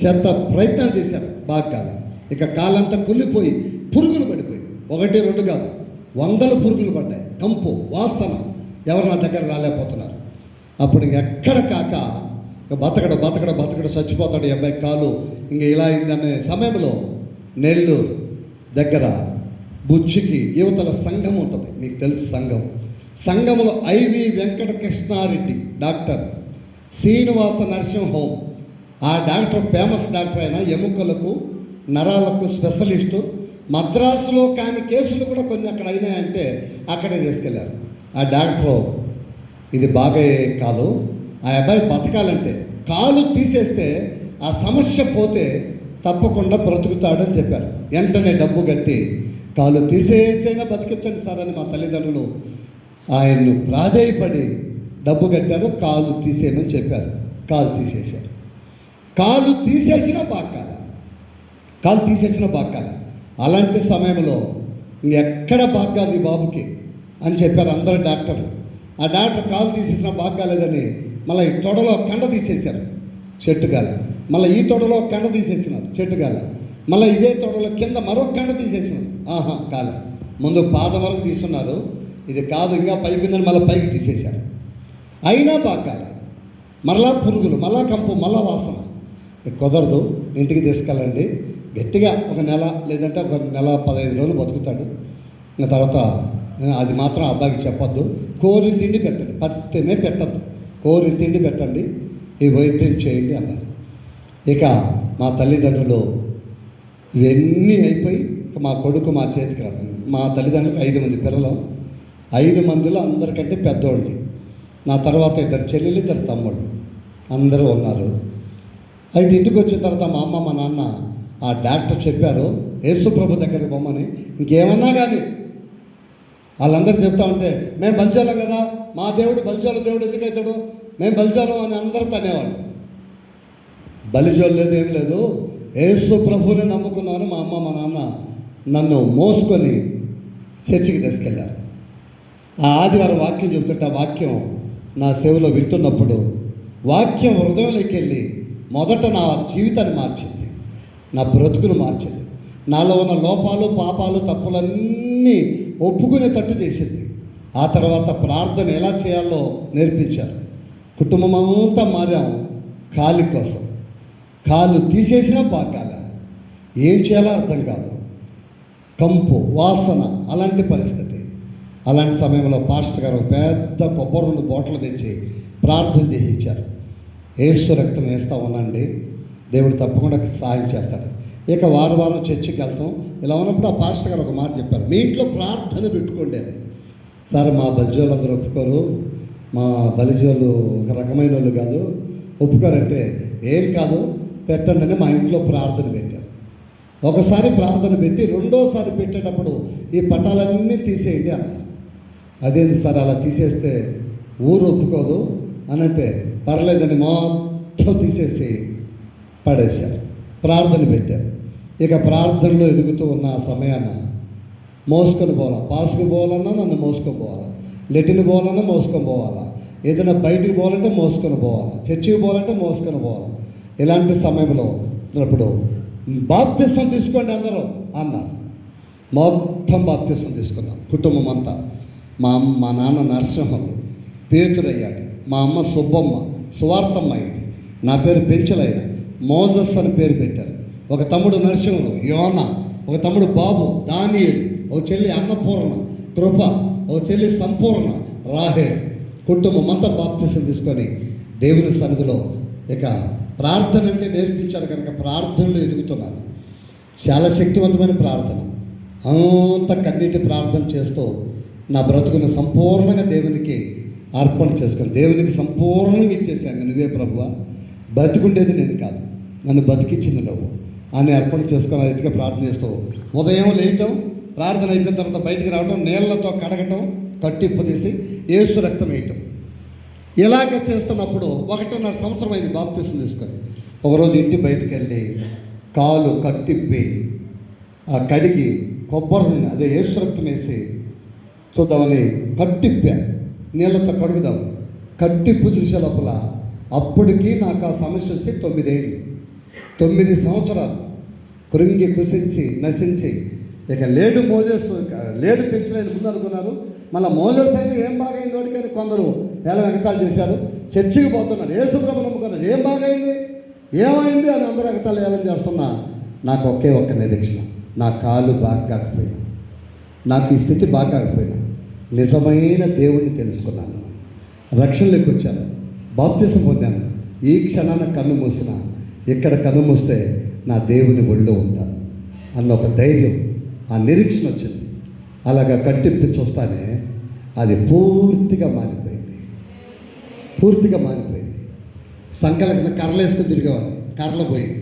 చేత ప్రయత్నాలు చేశారు, బాగాల. ఇక కాలంతా కుళ్ళిపోయి పురుగులు పడిపోయి 1, 2 కాదు, 100 పురుగులు పడ్డాయి. కంపు వాసన, ఎవరు నా దగ్గర రాలేకపోతున్నారు. అప్పుడు ఎక్కడ కాక బతకడ చచ్చిపోతాడు ఈ అబ్బాయి, కాలు ఇంక ఇలా అయిందనే సమయంలో నెల్లూరు దగ్గర బుచ్చికి యువతల సంఘం ఉంటుంది, మీకు తెలుసు సంఘంలో IV Venkatakrishna Reddy doctor, Srinivasa nursing home, ఆ డాక్టర్ ఫేమస్ డాక్టర్ అయినా ఎముకలకు నరాలకు స్పెషలిస్టు. మద్రాసులో కాని కేసులు కూడా కొన్ని అక్కడ అయినాయంటే అక్కడే తీసుకెళ్లారు. ఆ డాక్టరు ఇది బాగా కాదు, ఆ అబ్బాయి బతకాలంటే కాలు తీసేస్తే ఆ సమస్య పోతే తప్పకుండా బ్రతుకుతాడని చెప్పారు. వెంటనే డబ్బు కట్టి కాలు తీసేసైనా బతికించండి సార్ అని మా తల్లిదండ్రులు ఆయన్ను ప్రాధేయపడి డబ్బు కట్టారు. కాలు తీసేయమని చెప్పారు. కాలు తీసేశారు. కాలు తీసేసిన బాకాల, కాలు తీసేసిన బాకాల. అలాంటి సమయంలో ఎక్కడ బాగాలి బాబుకి అని చెప్పారు అందరు డాక్టర్లు. ఆ డాక్టర్ కాలు తీసేసిన బాగాలేదని మళ్ళీ ఈ తొడలో కండ తీసేశారు, చెట్టుగాల. మళ్ళీ ఈ తొడలో కండ తీసేసినారు, చెట్టుగాల. మళ్ళీ ఇదే తొడలో కింద మరో కండ తీసేసినారు. కాల ముందు పాదం వరకు తీసుకున్నారు. ఇది కాదు ఇంకా పైకి ఉందని మళ్ళీ పైకి తీసేశారు. అయినా బాగాలి. మరలా పురుగులు, మళ్ళా కంపు, మళ్ళా వాసన. కుదరదు, ఇంటికి తీసుకెళ్ళండి. గట్టిగా ఒక నెల లేదంటే ఒక నెల 15 రోజులు బతుకుతాడు. ఇంకా తర్వాత అది మాత్రం అబ్బాయికి చెప్పొద్దు. కోరిన తిండి పెట్టండి, పత్యమే పెట్టద్దు, కోరిన తిండి పెట్టండి, ఈ వైద్యం చేయండి అన్నారు. ఇక మా తల్లిదండ్రులు ఇవన్నీ అయిపోయి మా కొడుకు మా చేతికి రాదు. మా తల్లిదండ్రులకు 5 మంది పిల్లలు. 5 మందిలో అందరికంటే పెద్దోళ్ళని. నా తర్వాత 2 చెల్లెలు, 2 తమ్ముళ్ళు అందరూ ఉన్నారు. అయితే ఇంటికి వచ్చిన తర్వాత మా అమ్మ మా నాన్న ఆ డాక్టర్ చెప్పారు యేసు ప్రభు దగ్గరికి పోమని. ఇంకేమన్నా కానీ వాళ్ళందరూ చెప్తా ఉంటే మేము బలిజోలం కదా, మా దేవుడు బలిజోల దేవుడు ఎందుకైతాడు, మేము బలిజోలం అని అందరూ తనేవాళ్ళు. బలిజోలు లేదు, ఏం లేదు, యేసు ప్రభువుని నమ్ముకున్నాను. మా అమ్మ మా నాన్న నన్ను మోసుకొని చర్చికి తీసుకెళ్ళారు. ఆ ఆదివారం వాక్యం చెబుతుంటే ఆ వాక్యం నా చెవిలో వింటున్నప్పుడు వాక్యం హృదయంలోకి వెళ్ళి మొదట నా జీవితాన్ని మార్చింది, నా బ్రతుకును మార్చింది. నాలో ఉన్న లోపాలు, పాపాలు, తప్పులన్నీ ఒప్పుకునేటట్టు చేసింది. ఆ తర్వాత ప్రార్థన ఎలా చేయాలో నేర్పించారు. కుటుంబం అంతా మారాం కాలి కోసం. కాలు తీసేసినా బాగాల, ఏం చేయాలో అర్థం కాదు, కంపు, వాసన, అలాంటి పరిస్థితి. అలాంటి సమయంలో పాస్టర్ గారు పెద్ద కొబ్బరి నుండి బాటిల్ తెచ్చి ప్రార్థన చేసి ఇచ్చారు. యేసు రక్తం వేస్తూ ఉండండి, దేవుడు తప్పకుండా సహాయం చేస్తాడు. ఇక వారం చర్చికి వెళ్తాం. ఇలా ఉన్నప్పుడు ఆ పాస్టర్ గారు ఒక మాట చెప్పారు, మీ ఇంట్లో ప్రార్థన పెట్టుకోండి అని. సార్ మా బలిజోళ్ళు అందరూ ఒప్పుకోరు, మా బలిజోళ్ళు ఒక రకమైన వాళ్ళు కాదు, ఒప్పుకోరంటే ఏం కాదు పెట్టండి అని మా ఇంట్లో ప్రార్థన పెట్టారు. ఒకసారి ప్రార్థన పెట్టి రెండోసారి పెట్టేటప్పుడు ఈ పటాలన్నీ తీసేయండి అన్నారు. అదేంటి సార్ అలా తీసేస్తే ఊరు ఒప్పుకోదు అని అంటే పర్లేదని మొత్తం తీసేసి పడేశారు. ప్రార్థన పెట్టారు. ఇక ప్రార్థనలో ఎదుగుతూ ఉన్న ఆ సమయాన మోసుకొని పోవాలా, పాసుకు పోవాలన్నా నన్ను మోసుకొని పోవాలా, లెటిన్ పోవాలన్నా మోసుకొని పోవాలా, ఏదైనా బయటికి పోవాలంటే మోసుకొని పోవాలా, చర్చికి పోవాలంటే మోసుకొని పోవాలా. ఇలాంటి సమయంలో ఉన్నప్పుడు బాప్తిసం తీసుకోండి అందరూ అన్నారు. మొత్తం బాప్తిసం తీసుకున్నాం కుటుంబం అంతా. మా నాన్న నరసింహం పేతురయ్యాడు, మా అమ్మ సుబ్బమ్మ సువార్తమ్మ అయింది, నా పేరు పెంచలయ్య, మోజస్ అని పేరు పెట్టారు. ఒక తమ్ముడు నరసింహుడు యోన, ఒక తమ్ముడు బాబు దానియేలు, ఒక చెల్లి అన్నపూర్ణ కృప, ఒక చెల్లి సంపూర్ణ రాహే. కుటుంబం అంతా బాప్తిసం తీసుకొని దేవుని సన్నిధిలో ఇక ప్రార్థన అంటే నేర్పించారు కనుక ప్రార్థనలో ఎదుగుతున్నాను. చాలా శక్తివంతమైన ప్రార్థన, అంత కన్నీటి ప్రార్థన చేస్తూ నా బ్రతుకును సంపూర్ణంగా దేవునికి అర్పణ చేసుకొని దేవునికి సంపూర్ణంగా ఇచ్చేసాను. నువ్వే ప్రభువా, బతికుండేది నేను కాదు, నన్ను బతికించింది నువ్వు అని అర్పణ చేసుకొని రీతిగా ప్రార్థన చేస్తూ ఉదయం లేయటం, ప్రార్థన అయిపోయిన తర్వాత బయటికి రావటం, నీళ్లతో కడగటం, కట్టిప్పు తీసి యేసు రక్తం వేయటం. ఇలాగ చేస్తున్నప్పుడు 1.5 సంవత్సరం అయింది బాప్తిసం తీసుకొని. ఒకరోజు ఇంటి బయటికి వెళ్ళి కాలు కట్టిప్పి ఆ కడిగి కొబ్బరిని అదే యేసు రక్తం వేసి చూద్దామని కట్టిప్పా, నీళ్ళతో కడుగుదామని కట్టిప్పు చూసే లోపల అప్పటికి నాకు ఆ సమస్య వచ్చి 9 ఏళ్ళు, 9 సంవత్సరాలు కృంగి కుసించి నశించి ఇక లేడు మోజెస్, లేడు పెంచలేదు ముందు అనుకున్నారు. మళ్ళీ మోజెస్ అయితే ఏం బాగైంది వాడికని కొందరు ఎలా ఎగతాలు చేశారు. చర్చికి పోతున్నారు, యేసు ప్రభు నమ్ముకున్నారు, ఏం బాగైంది ఏమైంది అని అందరూ ఎగతాలు ఏలం చేస్తున్నా నాకు ఒకే ఒక్క నిరీక్షణ, నా కాలు బాగా కాకపోయినా, నాకు ఈ స్థితి బాగా కాకపోయినా నిజమైన దేవుణ్ణి తెలుసుకున్నాను, రక్షణలోకి వచ్చాను, బాప్తిసం పొందాను. ఈ క్షణాన కన్ను మూసిన ఇక్కడ కన్ను మూస్తే నా దేవుని ఒళ్ళో ఉంటాను అన్న ఒక ధైర్యం, ఆ నిరీక్షణ వచ్చింది. అలాగా కట్టిప్పి చూస్తానే అది పూర్తిగా మారిపోయింది, పూర్తిగా మారిపోయింది. సంకలకి కర్రలు వేసుకుని తిరిగేవాడిని, కర్రలు పోయింది.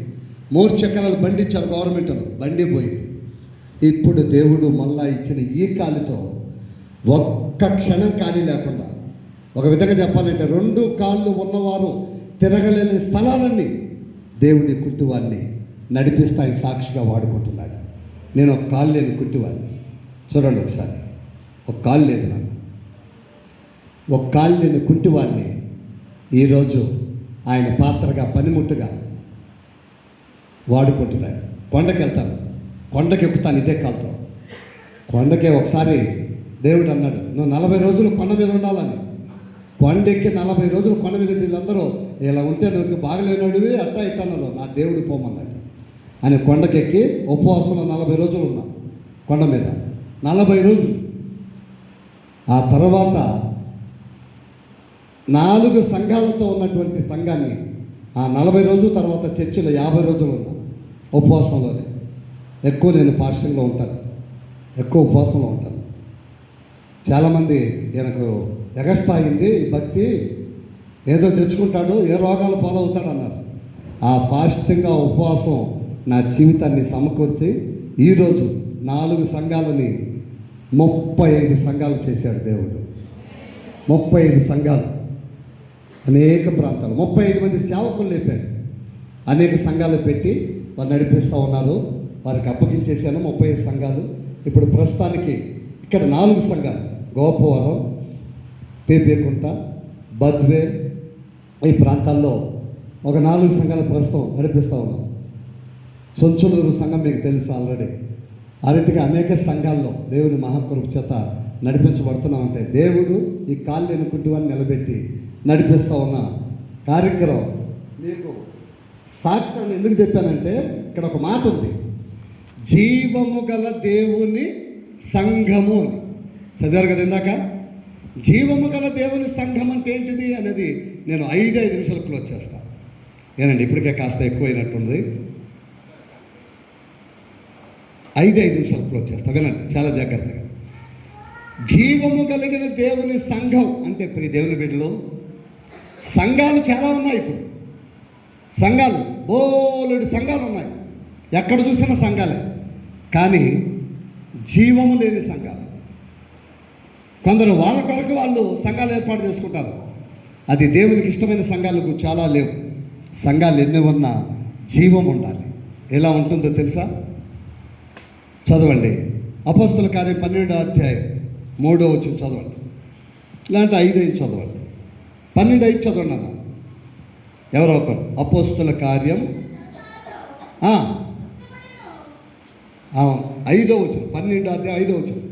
3 చక్రాల బండి ఇచ్చారు గవర్నమెంట్లో, బండి పోయింది. ఇప్పుడు దేవుడు మళ్ళా ఇచ్చిన ఈ కాలుతో ఒక్క క్షణం ఖాళీ లేకుండా, ఒక విధంగా చెప్పాలంటే 2 కాళ్ళు ఉన్నవారు తిరగలేని స్థలాలన్నీ దేవుడి కుంటివాడిని నడిపిస్తాయి సాక్షిగా వాడుకుంటున్నాడు. నేను ఒక కాళ్ళు లేని కుంటివాడిని. చూడండి ఒకసారి, ఒక కాళ్ళు లేదు నాకు. ఒక కాళ్ళు లేని కుంటివాడిని ఈరోజు ఆయన పాత్రగా పనిముట్టుగా వాడుకుంటున్నాడు. కొండకి వెళ్తాను, కొండకి ఎక్కుతాను ఇదే కాలుతో. కొండకే ఒకసారి దేవుడు అన్నాడు, నువ్వు 40 రోజులు కొండ మీద ఉండాలని. కొండెక్కి 40 రోజులు కొండ మీద వీళ్ళందరూ ఇలా ఉంటే నువ్వు బాగలేనడివి అట్టా ఇట్టన్నారు. నా దేవుడు పోమన్నాడు అని కొండకెక్కి ఉపవాసంలో 40 రోజులు ఉన్నా కొండ మీద, 40 రోజులు. ఆ తర్వాత 4 సంఘాలతో ఉన్నటువంటి సంఘాన్ని ఆ 40 రోజుల తర్వాత చర్చిలో 50 రోజులు ఉన్నా ఉపవాసంలోనే. ఎక్కువ నేను ఫాస్టింగ్లో ఉంటాను, ఎక్కువ ఉపవాసంలో ఉంటాను. చాలామంది ఈయనకు ఎగస్ట్రా అయింది ఈ భక్తి, ఏదో తెచ్చుకుంటాడు, ఏ రోగాలు పాలవుతాడు అన్నారు. ఆ ఫాస్టింగ్గా ఉపవాసం నా జీవితాన్ని సమకూర్చి ఈరోజు 4 సంఘాలని 35 సంఘాలు చేశాడు దేవుడు. 35 సంఘాలు, అనేక ప్రాంతాలు, 35 మంది సేవకులు లేపాడు. అనేక సంఘాలు పెట్టి వారు నడిపిస్తూ ఉన్నారు. వారికి అప్పగించేశాను 35 సంఘాలు. ఇప్పుడు ప్రస్తుతానికి ఇక్కడ 4 సంఘాలు, గోపవరం, పేపేకుంట, బద్వేల్, ఈ ప్రాంతాల్లో ఒక 4 సంఘాలు ప్రస్తుతం నడిపిస్తూ ఉన్నాం. సొంచులూరు సంఘం మీకు తెలుసు ఆల్రెడీ. ఆ రీతిగా అనేక సంఘాల్లో దేవుని మహాకృప చేత నడిపించబడుతున్నామంటే దేవుడు ఈ కాళ్ళు ఎన్నుకుంటువని నిలబెట్టి నడిపిస్తూ ఉన్న కార్యక్రమం మీకు సాక్ష్యం ఎందుకు చెప్పానంటే, ఇక్కడ ఒక మాట ఉంది, జీవము గల దేవుని సంఘము అని చదివారు కదా ఇందాక. జీవము గల దేవుని సంఘం అంటే ఏంటిది అనేది నేను 5 నిమిషాలు క్లోజ్ చేస్తాను. ఏనండి, ఇప్పటికే కాస్త ఎక్కువైనట్టుంది. 5 నిమిషాలు క్లోజ్ చేస్తాను, వినండి చాలా జాగ్రత్తగా. జీవము కలిగిన దేవుని సంఘం అంటే ప్రియ దేవుని బిడ్డలు, సంఘాలు చాలా ఉన్నాయి. ఇప్పుడు సంఘాలు బోలెడు సంఘాలు ఉన్నాయి, ఎక్కడ చూసినా సంఘాలే. కానీ జీవము లేని సంఘాలు. కొందరు వాళ్ళ కొరకు వాళ్ళు సంఘాలు ఏర్పాటు చేసుకుంటారు. అది దేవునికి ఇష్టమైన సంఘాలకు చాలా లేవు. సంఘాలు ఎన్ని ఉన్నా జీవం ఉండాలి. ఎలా ఉంటుందో తెలుసా? చదవండి, అపోస్తుల కార్యం 12వ అధ్యాయం 3వ వచనం చదవండి, ఇలాంటి 5 చదవండి. 12:5 చదవండి అన్న ఎవరో ఒకరు. అపోస్తుల కార్యం 5వ వచనం, 12వ అధ్యాయం 5వ వచనం.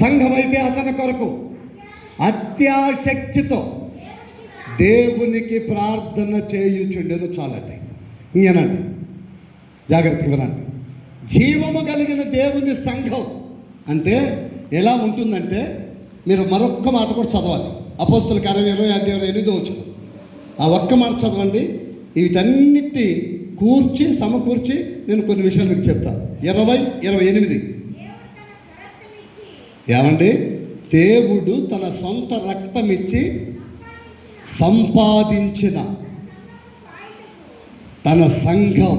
సంఘమైతే అతని కొరకు అత్యాశక్తితో దేవునికి ప్రార్థన చేయుచుండెను. చాలండి, ఇంకేనండి, జాగ్రత్తగా వినండి. జీవము కలిగిన దేవుని సంఘం అంటే ఎలా ఉంటుందంటే, మీరు మరొక్క మాట కూడా చదవాలి. అపోస్తుల కార్యం 20వ అధ్యాయం 8వ వచనం. ఆ ఒక్క మాట చదవండి. వీటన్నిటిని సమకూర్చి నేను కొన్ని విషయాలు మీకు చెప్తాను. 20:28 ఏమండి? దేవుడు తన సొంత రక్తం ఇచ్చి సంపాదించిన తన సంఘం,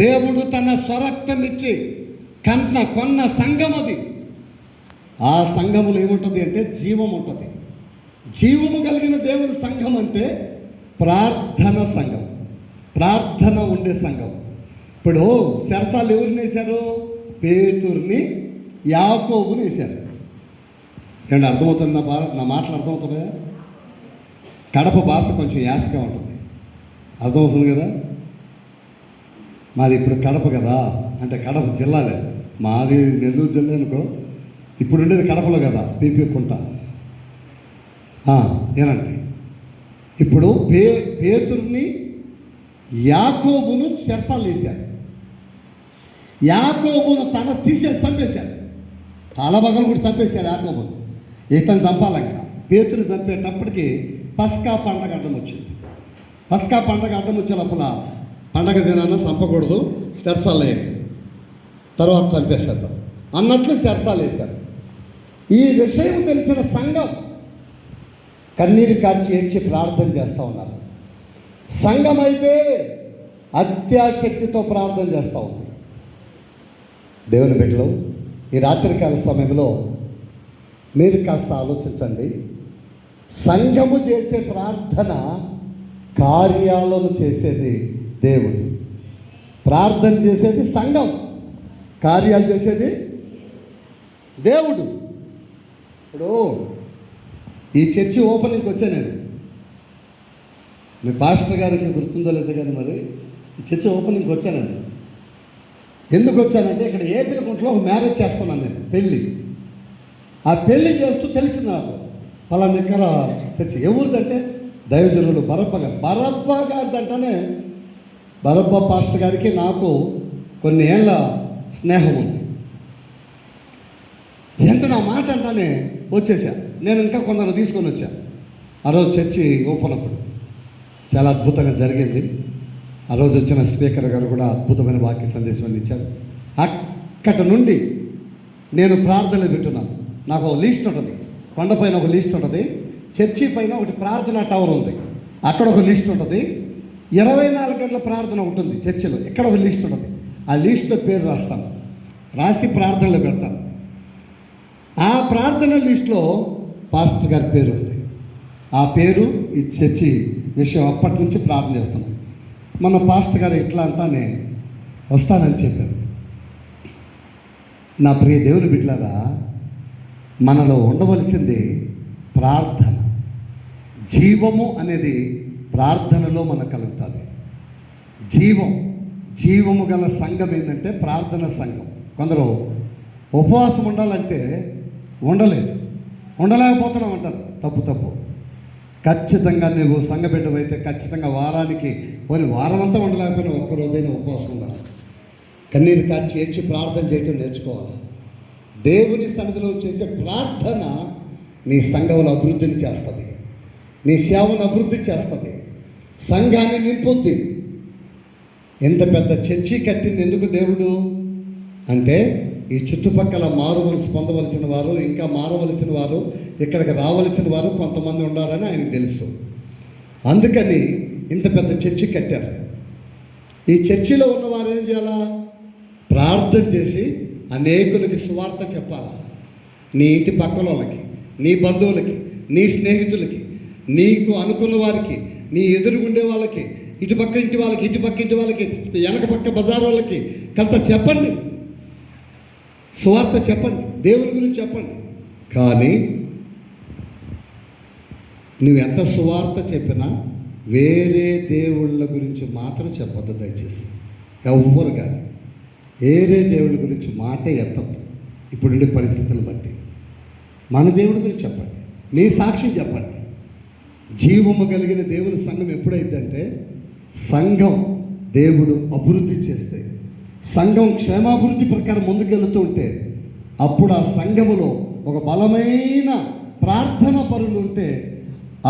దేవుడు తన స్వరక్తం ఇచ్చి కొన్న సంఘం అది. ఆ సంఘములో ఏముంటుంది అంటే జీవం ఉంటుంది. జీవము కలిగిన దేవుని సంఘం అంటే ప్రార్థన సంఘం, ప్రార్థన ఉండే సంఘం. ఇప్పుడు శరసాలు ఎవరిని వేశారు? పేతుర్ని, యాకోబుని వేశారు. ఏమంటే అర్థమవుతుంది? నా మాటలు అర్థమవుతున్నాయా? కడప భాష కొంచెం యాసగా ఉంటుంది, అర్థమవుతుంది కదా. మాది ఇప్పుడు కడప కదా, అంటే కడప జిల్లాలే. మాది నెల్లూరు జిల్లా అనుకో, ఇప్పుడు ఉండేది కడపలో కదా, పీపీకుంట. ఏనండి, ఇప్పుడు పేతుర్ని, యాకోబును చెరసాలు వేశారు. యాకోబును తీసేసి చంపేశారు. చాలా భాగాలు కూడా చంపేశారు యాకోబును. ఇతను చంపాలంట. పేతురు చంపేటప్పటికి పస్కా పండగ అడ్డం వచ్చింది. పస్కా పండగ అడ్డం వచ్చే లోపల పండగ దినాన్ని చంపకూడదు, చెరసాలు వేయండి, తర్వాత చంపేసేద్దాం అన్నట్లు చెరసాలు వేశారు. ఈ విషయం తెలిసిన సంఘం కన్నీరు కార్చి ఏడ్చి ప్రార్థన చేస్తూ ఉన్నారు. సంఘం అయితే అత్యాశక్తితో ప్రార్థన చేస్తూ ఉంది. దేవుని బిడ్డలు, ఈ రాత్రికాల సమయంలో మీరు కాస్త ఆలోచించండి. సంఘము చేసే ప్రార్థన కార్యాలను చేసేది దేవుడు. ప్రార్థన చేసేది సంఘం, కార్యాలు చేసేది దేవుడు. ఇప్పుడు ఈ చర్చి ఓపెనింగ్కి వచ్చా నేను. మీ పాస్టర్ గారికి గుర్తుందో లేదో కానీ మరి ఈ చర్చి ఓపెనింగ్కి వచ్చాను నేను. ఎందుకు వచ్చానంటే ఇక్కడ ఏపిలకుంట్లో ఒక మ్యారేజ్ చేస్తున్నాను నేను, పెళ్ళి. ఆ పెళ్ళి చేస్తూ తెలిసింది నాకు, వాళ్ళ దగ్గర చర్చి ఎవరిదంటే దైవజనులు బరబ్బా గారిదంటేనే బరబ్బా పాస్టర్ గారికి నాకు కొన్ని ఏళ్ళ స్నేహం ఉంది. ఎంత నా మాట అంటానే వచ్చేసా. నేను ఇంకా కొందరు తీసుకొని వచ్చా. ఆ రోజు చర్చి ఓపెన్ అప్పుడు చాలా అద్భుతంగా జరిగింది. ఆ రోజు వచ్చిన స్పీకర్ గారు కూడా అద్భుతమైన వాక్య సందేశం ఇచ్చారు. అక్కడి నుండి నేను ప్రార్థనలు పెట్టున్నాను. నాకు ఒక లిస్ట్ ఉంటుంది, కొండపైన ఒక లిస్ట్ ఉంటుంది, చర్చి పైన ఒకటి ప్రార్థన టవర్ ఉంది, అక్కడ ఒక లిస్ట్ ఉంటుంది, 24 గంటల ప్రార్థన ఉంటుంది చర్చిలో, ఇక్కడ ఒక లిస్ట్ ఉంటుంది. ఆ లిస్ట్లో పేరు రాస్తాను, రాసి ప్రార్థనలు పెడతాను. ఆ ప్రార్థన లిస్టులో పాస్టర్ గారి పేరు ఉంది. ఆ పేరు ఈ చర్చి విషయం అప్పటి నుంచి ప్రార్థన చేస్తున్నాం. మన పాస్టర్ గారు ఇట్లా అంటానే వస్తానని చెప్పారు. నా ప్రియ దేవుని బిడ్డలారా, మనలో ఉండవలసింది ప్రార్థన. జీవము అనేది ప్రార్థనలో మనకు కలుగుతుంది. జీవము గల సంఘం ఏంటంటే ప్రార్థన సంఘం. కొందరు ఉపవాసం ఉండాలంటే ఉండలేకపోతున్నాం అంటారు. తప్పు. ఖచ్చితంగా నువ్వు సంఘ బిడ్డవైతే ఖచ్చితంగా వారానికి వారం అంతా ఉండలేకపోయినా ఒక్కరోజైనా ఉపవాసం ఉండాలి. కన్నీరు కార్చి ఏడ్చి ప్రార్థన చేయటం నేర్చుకోవాలి. దేవుని సన్నిధిలో చేసే ప్రార్థన నీ సంఘంలో అభివృద్ధిని చేస్తుంది, నీ సేవను అభివృద్ధి చేస్తుంది, సంఘాన్ని నింపుద్ది. ఎంత పెద్ద చర్చి కట్టింది ఎందుకు దేవుడు అంటే, ఈ చుట్టుపక్కల మారు మనసు పొందవలసిన వారు, ఇంకా మారవలసిన వారు, ఇక్కడికి రావలసిన వారు కొంతమంది ఉండాలని ఆయనకు తెలుసు. అందుకని ఇంత పెద్ద చర్చి కట్టారు. ఈ చర్చిలో ఉన్నవారు ఏం చేయాలా? ప్రార్థన చేసి అనేకులకి సువార్త చెప్పాలా. నీ ఇంటి పక్కల వాళ్ళకి, నీ బంధువులకి, నీ స్నేహితులకి, నీకు అనుకున్న వారికి, నీ ఎదురుగుండే వాళ్ళకి, ఇటుపక్క ఇంటి వాళ్ళకి, ఇటుపక్క ఇంటి వాళ్ళకి, వెనక పక్క బజార్ వాళ్ళకి కాస్త చెప్పండి, సువార్త చెప్పండి, దేవుని గురించి చెప్పండి. కానీ నువ్వు ఎంత సువార్త చెప్పినా వేరే దేవుళ్ళ గురించి మాత్రం చెప్పొద్దు దయచేసి. ఎవ్వరు కానీ వేరే దేవుడి గురించి మాటే ఎత్తద్దు. ఇప్పుడుండే పరిస్థితులను బట్టి మన దేవుడి గురించి చెప్పండి, నీ సాక్ష్యం చెప్పండి. జీవము కలిగిన దేవుని సంఘం ఎప్పుడైందంటే, సంఘం దేవుడు అభివృద్ధి చేస్తే, సంఘం క్షేమాభివృద్ధి ప్రకారం ముందుకెళ్తూ ఉంటే, అప్పుడు ఆ సంఘములో ఒక బలమైన ప్రార్థన పరులు ఉంటే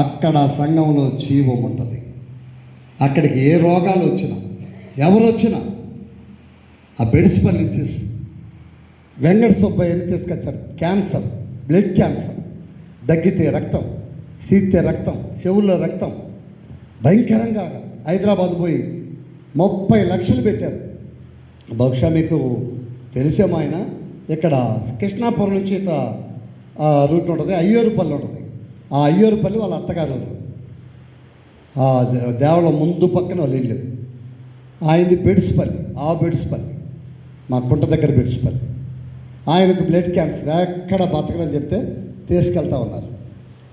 అక్కడ సంఘంలో జీవం ఉంటుంది. అక్కడికి ఏ రోగాలు వచ్చినా, ఎవరు వచ్చినా, ఆ బెడిసిపల్లి ఇచ్చేసి వెంకట సుబ్బయ్యని తీసుకొచ్చారు. క్యాన్సర్, బ్లడ్ క్యాన్సర్, దగ్గితే రక్తం, సీతే రక్తం, చెవుల్లో రక్తం, భయంకరంగా హైదరాబాద్ పోయి 30 లక్షలు పెట్టారు. బహుశా మీకు తెలిసేమో ఆయన ఇక్కడ కృష్ణాపురం నుంచి ఇట్లా రూట్ ఉంటుంది, అయ్యూరుపల్లి ఉంటుంది. ఆ అయ్యూరుపల్లి వాళ్ళ అత్తగారు దేవళం ముందు పక్కన వాళ్ళు ఇల్లు. ఆయనది బెడిసిపల్లి, ఆ బెడిసిపల్లి మా కుంట దగ్గర బెడిసిపల్లి. ఆయనకు బ్లడ్ క్యాన్సర్, ఎక్కడ బతకని చెప్తే తీసుకెళ్తా ఉన్నారు.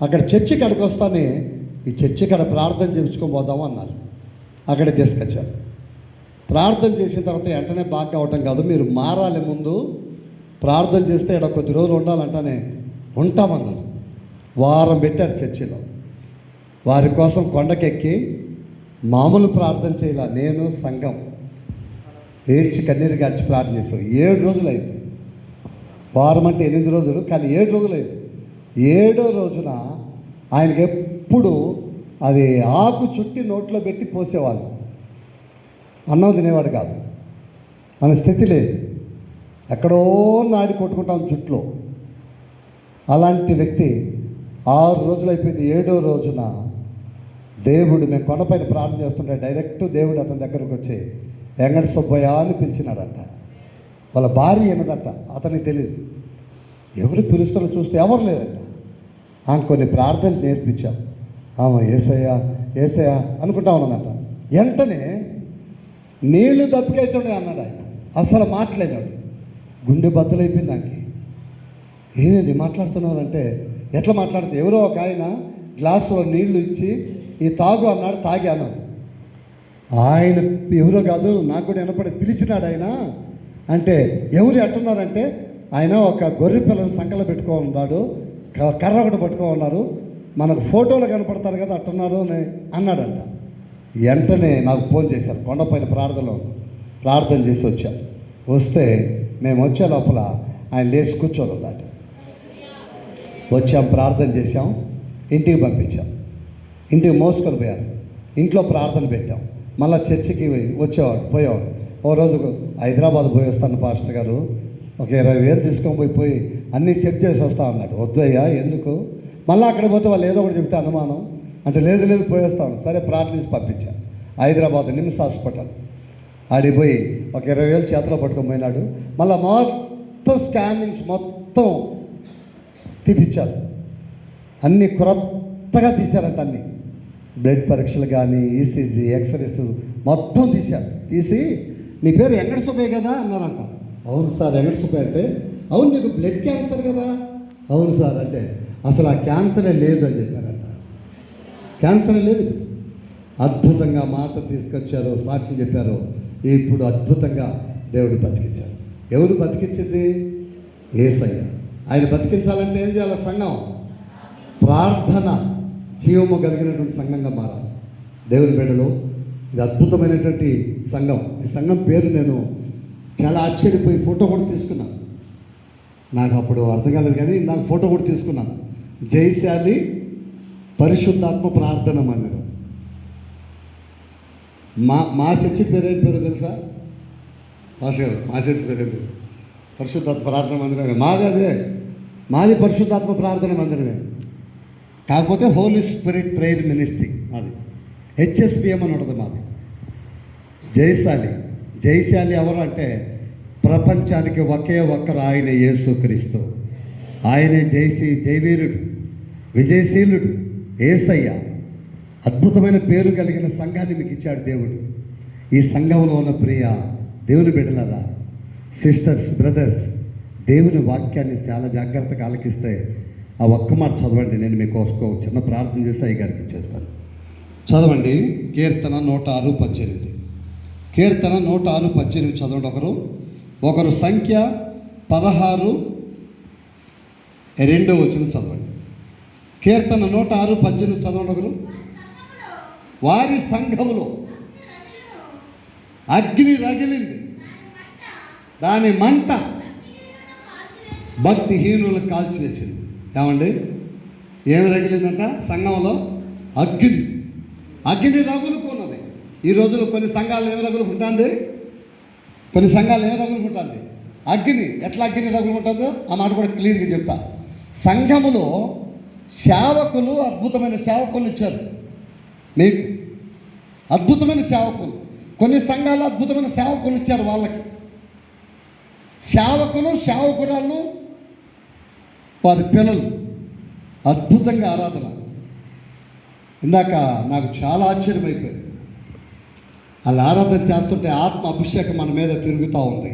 అక్కడ చర్చి కాడికి వస్తానే ఈ చర్చి కాడ ప్రార్థన చేయించుకొని పోదాము అన్నారు. అక్కడ తీసుకొచ్చారు. ప్రార్థన చేసిన తర్వాత వెంటనే బాగా అవటం కాదు, మీరు మారాలి, ముందు ప్రార్థన చేస్తే ఇక్కడ కొద్ది రోజులు ఉండాలంటానే ఉంటామన్నారు. వారం పెట్టారు చర్చిలో. వారి కోసం కొండకెక్కి మామూలు ప్రార్థన చేయాల, నేను సంఘం ఏడ్చి కన్నీరు గార్చి ప్రార్థన చేసాం. 7 రోజులు అయింది. వారం అంటే 8 రోజులు, కానీ 7 రోజులు అయింది. 7వ రోజున ఆయనకి ఎప్పుడు అది ఆకు చుట్టి నోట్లో పెట్టి పోసేవాళ్ళు, అన్నం తినేవాడు కాదు. మన స్థితి లేదు, ఎక్కడో నాడి కొట్టుకుంటాం జుట్లో. అలాంటి వ్యక్తి 6 రోజులు అయిపోయింది. 7వ రోజున దేవుడు, మేము కొండపైన ప్రార్థన చేస్తుంటే డైరెక్ట్ దేవుడు అతని దగ్గరకు వచ్చి వెంకట సుబ్బయ్య అని పిలిచినాడంట. వాళ్ళ భార్య ఎన్నదంట, అతనికి తెలియదు. ఎవరు పిలుస్తారో చూస్తే ఎవరు లేరంట. ఆమె కొన్ని ప్రార్థనలు నేర్పించాం. ఆమె ఏసయ్యా ఏసయ్యా అనుకుంటా ఉన్నదంట. వెంటనే నీళ్లు దప్పికైతుండే అన్నాడు ఆయన. అసలు మాట్లాడినాడు. గుండె బద్దలైపోయింది నాకు. ఏమేది మాట్లాడుతున్నారంటే, ఎట్లా మాట్లాడితే ఎవరో ఒక ఆయన గ్లాసులో నీళ్లు ఇచ్చి ఈ తాగు అన్నాడు. తాగి అన్నాడు. ఆయన ఎవరో కాదు, నాకు కూడా వినపడి పిలిచినాడు ఆయన. అంటే ఎవరు ఎట్టున్నారంటే, ఆయన ఒక గొర్రె పిల్లని సంకలో పెట్టుకో ఉన్నాడు, కర్ర ఒకటి పట్టుకో ఉన్నారు, మనకు ఫోటోలు కనపడతారు కదా అట్టున్నారు అని అన్నాడంట. వెంటనే నాకు ఫోన్ చేశారు. కొండపైన ప్రార్థన చేసి వచ్చాం. వస్తే మేము వచ్చే లోపల ఆయన లేచి కూర్చొని ఉన్నాడు. వచ్చాం, ప్రార్థన చేశాం, ఇంటికి పంపించాం. ఇంటికి మోసుకొని పోయారు. ఇంట్లో ప్రార్థన పెట్టాం. మళ్ళీ చర్చికి పోయేవాడు. ఓ రోజు హైదరాబాద్ పోయి వస్తాను పాస్టర్ గారు, ఒక 20,000 తీసుకొని పోయి అన్నీ చెక్ చేసి వస్తా అన్నాడు. వద్దయ్యా ఎందుకు, మళ్ళీ అక్కడ పోతే వాళ్ళు ఏదో ఒకటి చెప్తే అనుమానం అంటే, లేదు పోయేస్తాను. సరే ప్రార్థించి పంపించాను. హైదరాబాద్ నిమ్స్ హాస్పిటల్ ఆడికి పోయి ఒక 20,000 చేతిలో పట్టుకొని పోయినాడు. మళ్ళీ మొత్తం స్కానింగ్స్ మొత్తం తీపిచ్చారు. అన్నీ కొత్తగా తీశారంట. అన్నీ బ్లడ్ పరీక్షలు కానీ, ఈసీజీ, ఎక్స్రేస్ మొత్తం తీసి నీ పేరు వెంకట సుబ్బయ్య కదా అన్నారంట. అవును సార్ వెంకట సుబ్బయ్య అంటే, అవును నీకు బ్లడ్ క్యాన్సర్ కదా. అవును సార్ అంటే, అసలు ఆ క్యాన్సరే లేదు అని చెప్పారంట. క్యాన్సరే లేదు. అద్భుతంగా మాట తీసుకొచ్చారు, సాక్ష్యం చెప్పారు. ఇప్పుడు అద్భుతంగా దేవుడు బతికించారు. ఎవరు బతికించింది? యేసయ్య. ఆయన బతికించాలంటే ఏం చేయాలి? సంఘం ప్రార్థన జీవము కలిగినటువంటి సంఘంగా మారాలి. దేవుని బిడ్డలు, ఇది అద్భుతమైనటువంటి సంఘం. ఈ సంఘం పేరు నేను చాలా ఆశ్చర్యపోయి ఫోటో కూడా తీసుకున్నాను. నాకు అప్పుడు అర్థం కాలేదు కానీ నాకు ఫోటో కూడా తీసుకున్నాను. జయశాలి పరిశుద్ధాత్మ ప్రార్థన మందిరం. మా చర్చి పేరేం పేరు తెలుసా భాష గారు? మా చర్చి పేరేం పేరు? పరిశుద్ధాత్మ ప్రార్థన మందిరమే. మాది పరిశుద్ధాత్మ ప్రార్థన మందిరమే. కాకపోతే హోలీ స్పిరిట్ ప్రేయర్ మినిస్ట్రీ అది HSPM అని ఉంటుంది మాది. జయశాలి ఎవరు అంటే, ప్రపంచానికి ఒకే ఒక్కరు ఆయన యేసుక్రీస్తు. ఆయనే జయవీరుడు, విజయశీలుడు, యేసయ్య. అద్భుతమైన పేరు కలిగిన సంఘాన్ని మీకు ఇచ్చాడు దేవుడు. ఈ సంఘంలో ఉన్న ప్రియ దేవుని బిడ్డలారా, సిస్టర్స్, బ్రదర్స్, దేవుని వాక్యాన్ని చాలా జాగ్రత్తగా ఆలకిస్తే ఆ ఒక్క మాట చదవండి. నేను మీకు చిన్న ప్రార్థన చేసి అయ్య గారికి ఇచ్చేస్తాను. చదవండి. కీర్తన 106:18. కీర్తన 106:18 చదవండి. ఒకరు సంఖ్య 16:2 చదవండి. కీర్తన 106:18 చదవండి. వారి సంఘములో అగ్ని రగిలింది, దాని మంట భక్తిహీనులకు కాల్చివేసింది. ఏమండి, ఏమి రగిలిందంట? సంఘంలో అగ్ని రగులుకున్నది. ఈ రోజుల్లో కొన్ని సంఘాలు ఏమి రగులుకుంటుంది? అగ్ని. ఎట్లా అగ్ని రగులుకుంటుందో ఆ మాట కూడా క్లియర్గా చెప్తా. సంఘములో సేవకులు, అద్భుతమైన సేవకులు ఇచ్చారు మీకు. అద్భుతమైన సేవకులు, కొన్ని సంఘాలు అద్భుతమైన సేవకులు ఇచ్చారు వాళ్ళకి. సేవకురాళ్ళు, వారి పిల్లలు అద్భుతంగా ఆరాధన. ఇందాక నాకు చాలా ఆశ్చర్యమైపోయింది. వాళ్ళు ఆరాధన చేస్తుంటే ఆత్మ అభిషేకం మన మీద తిరుగుతూ ఉంది.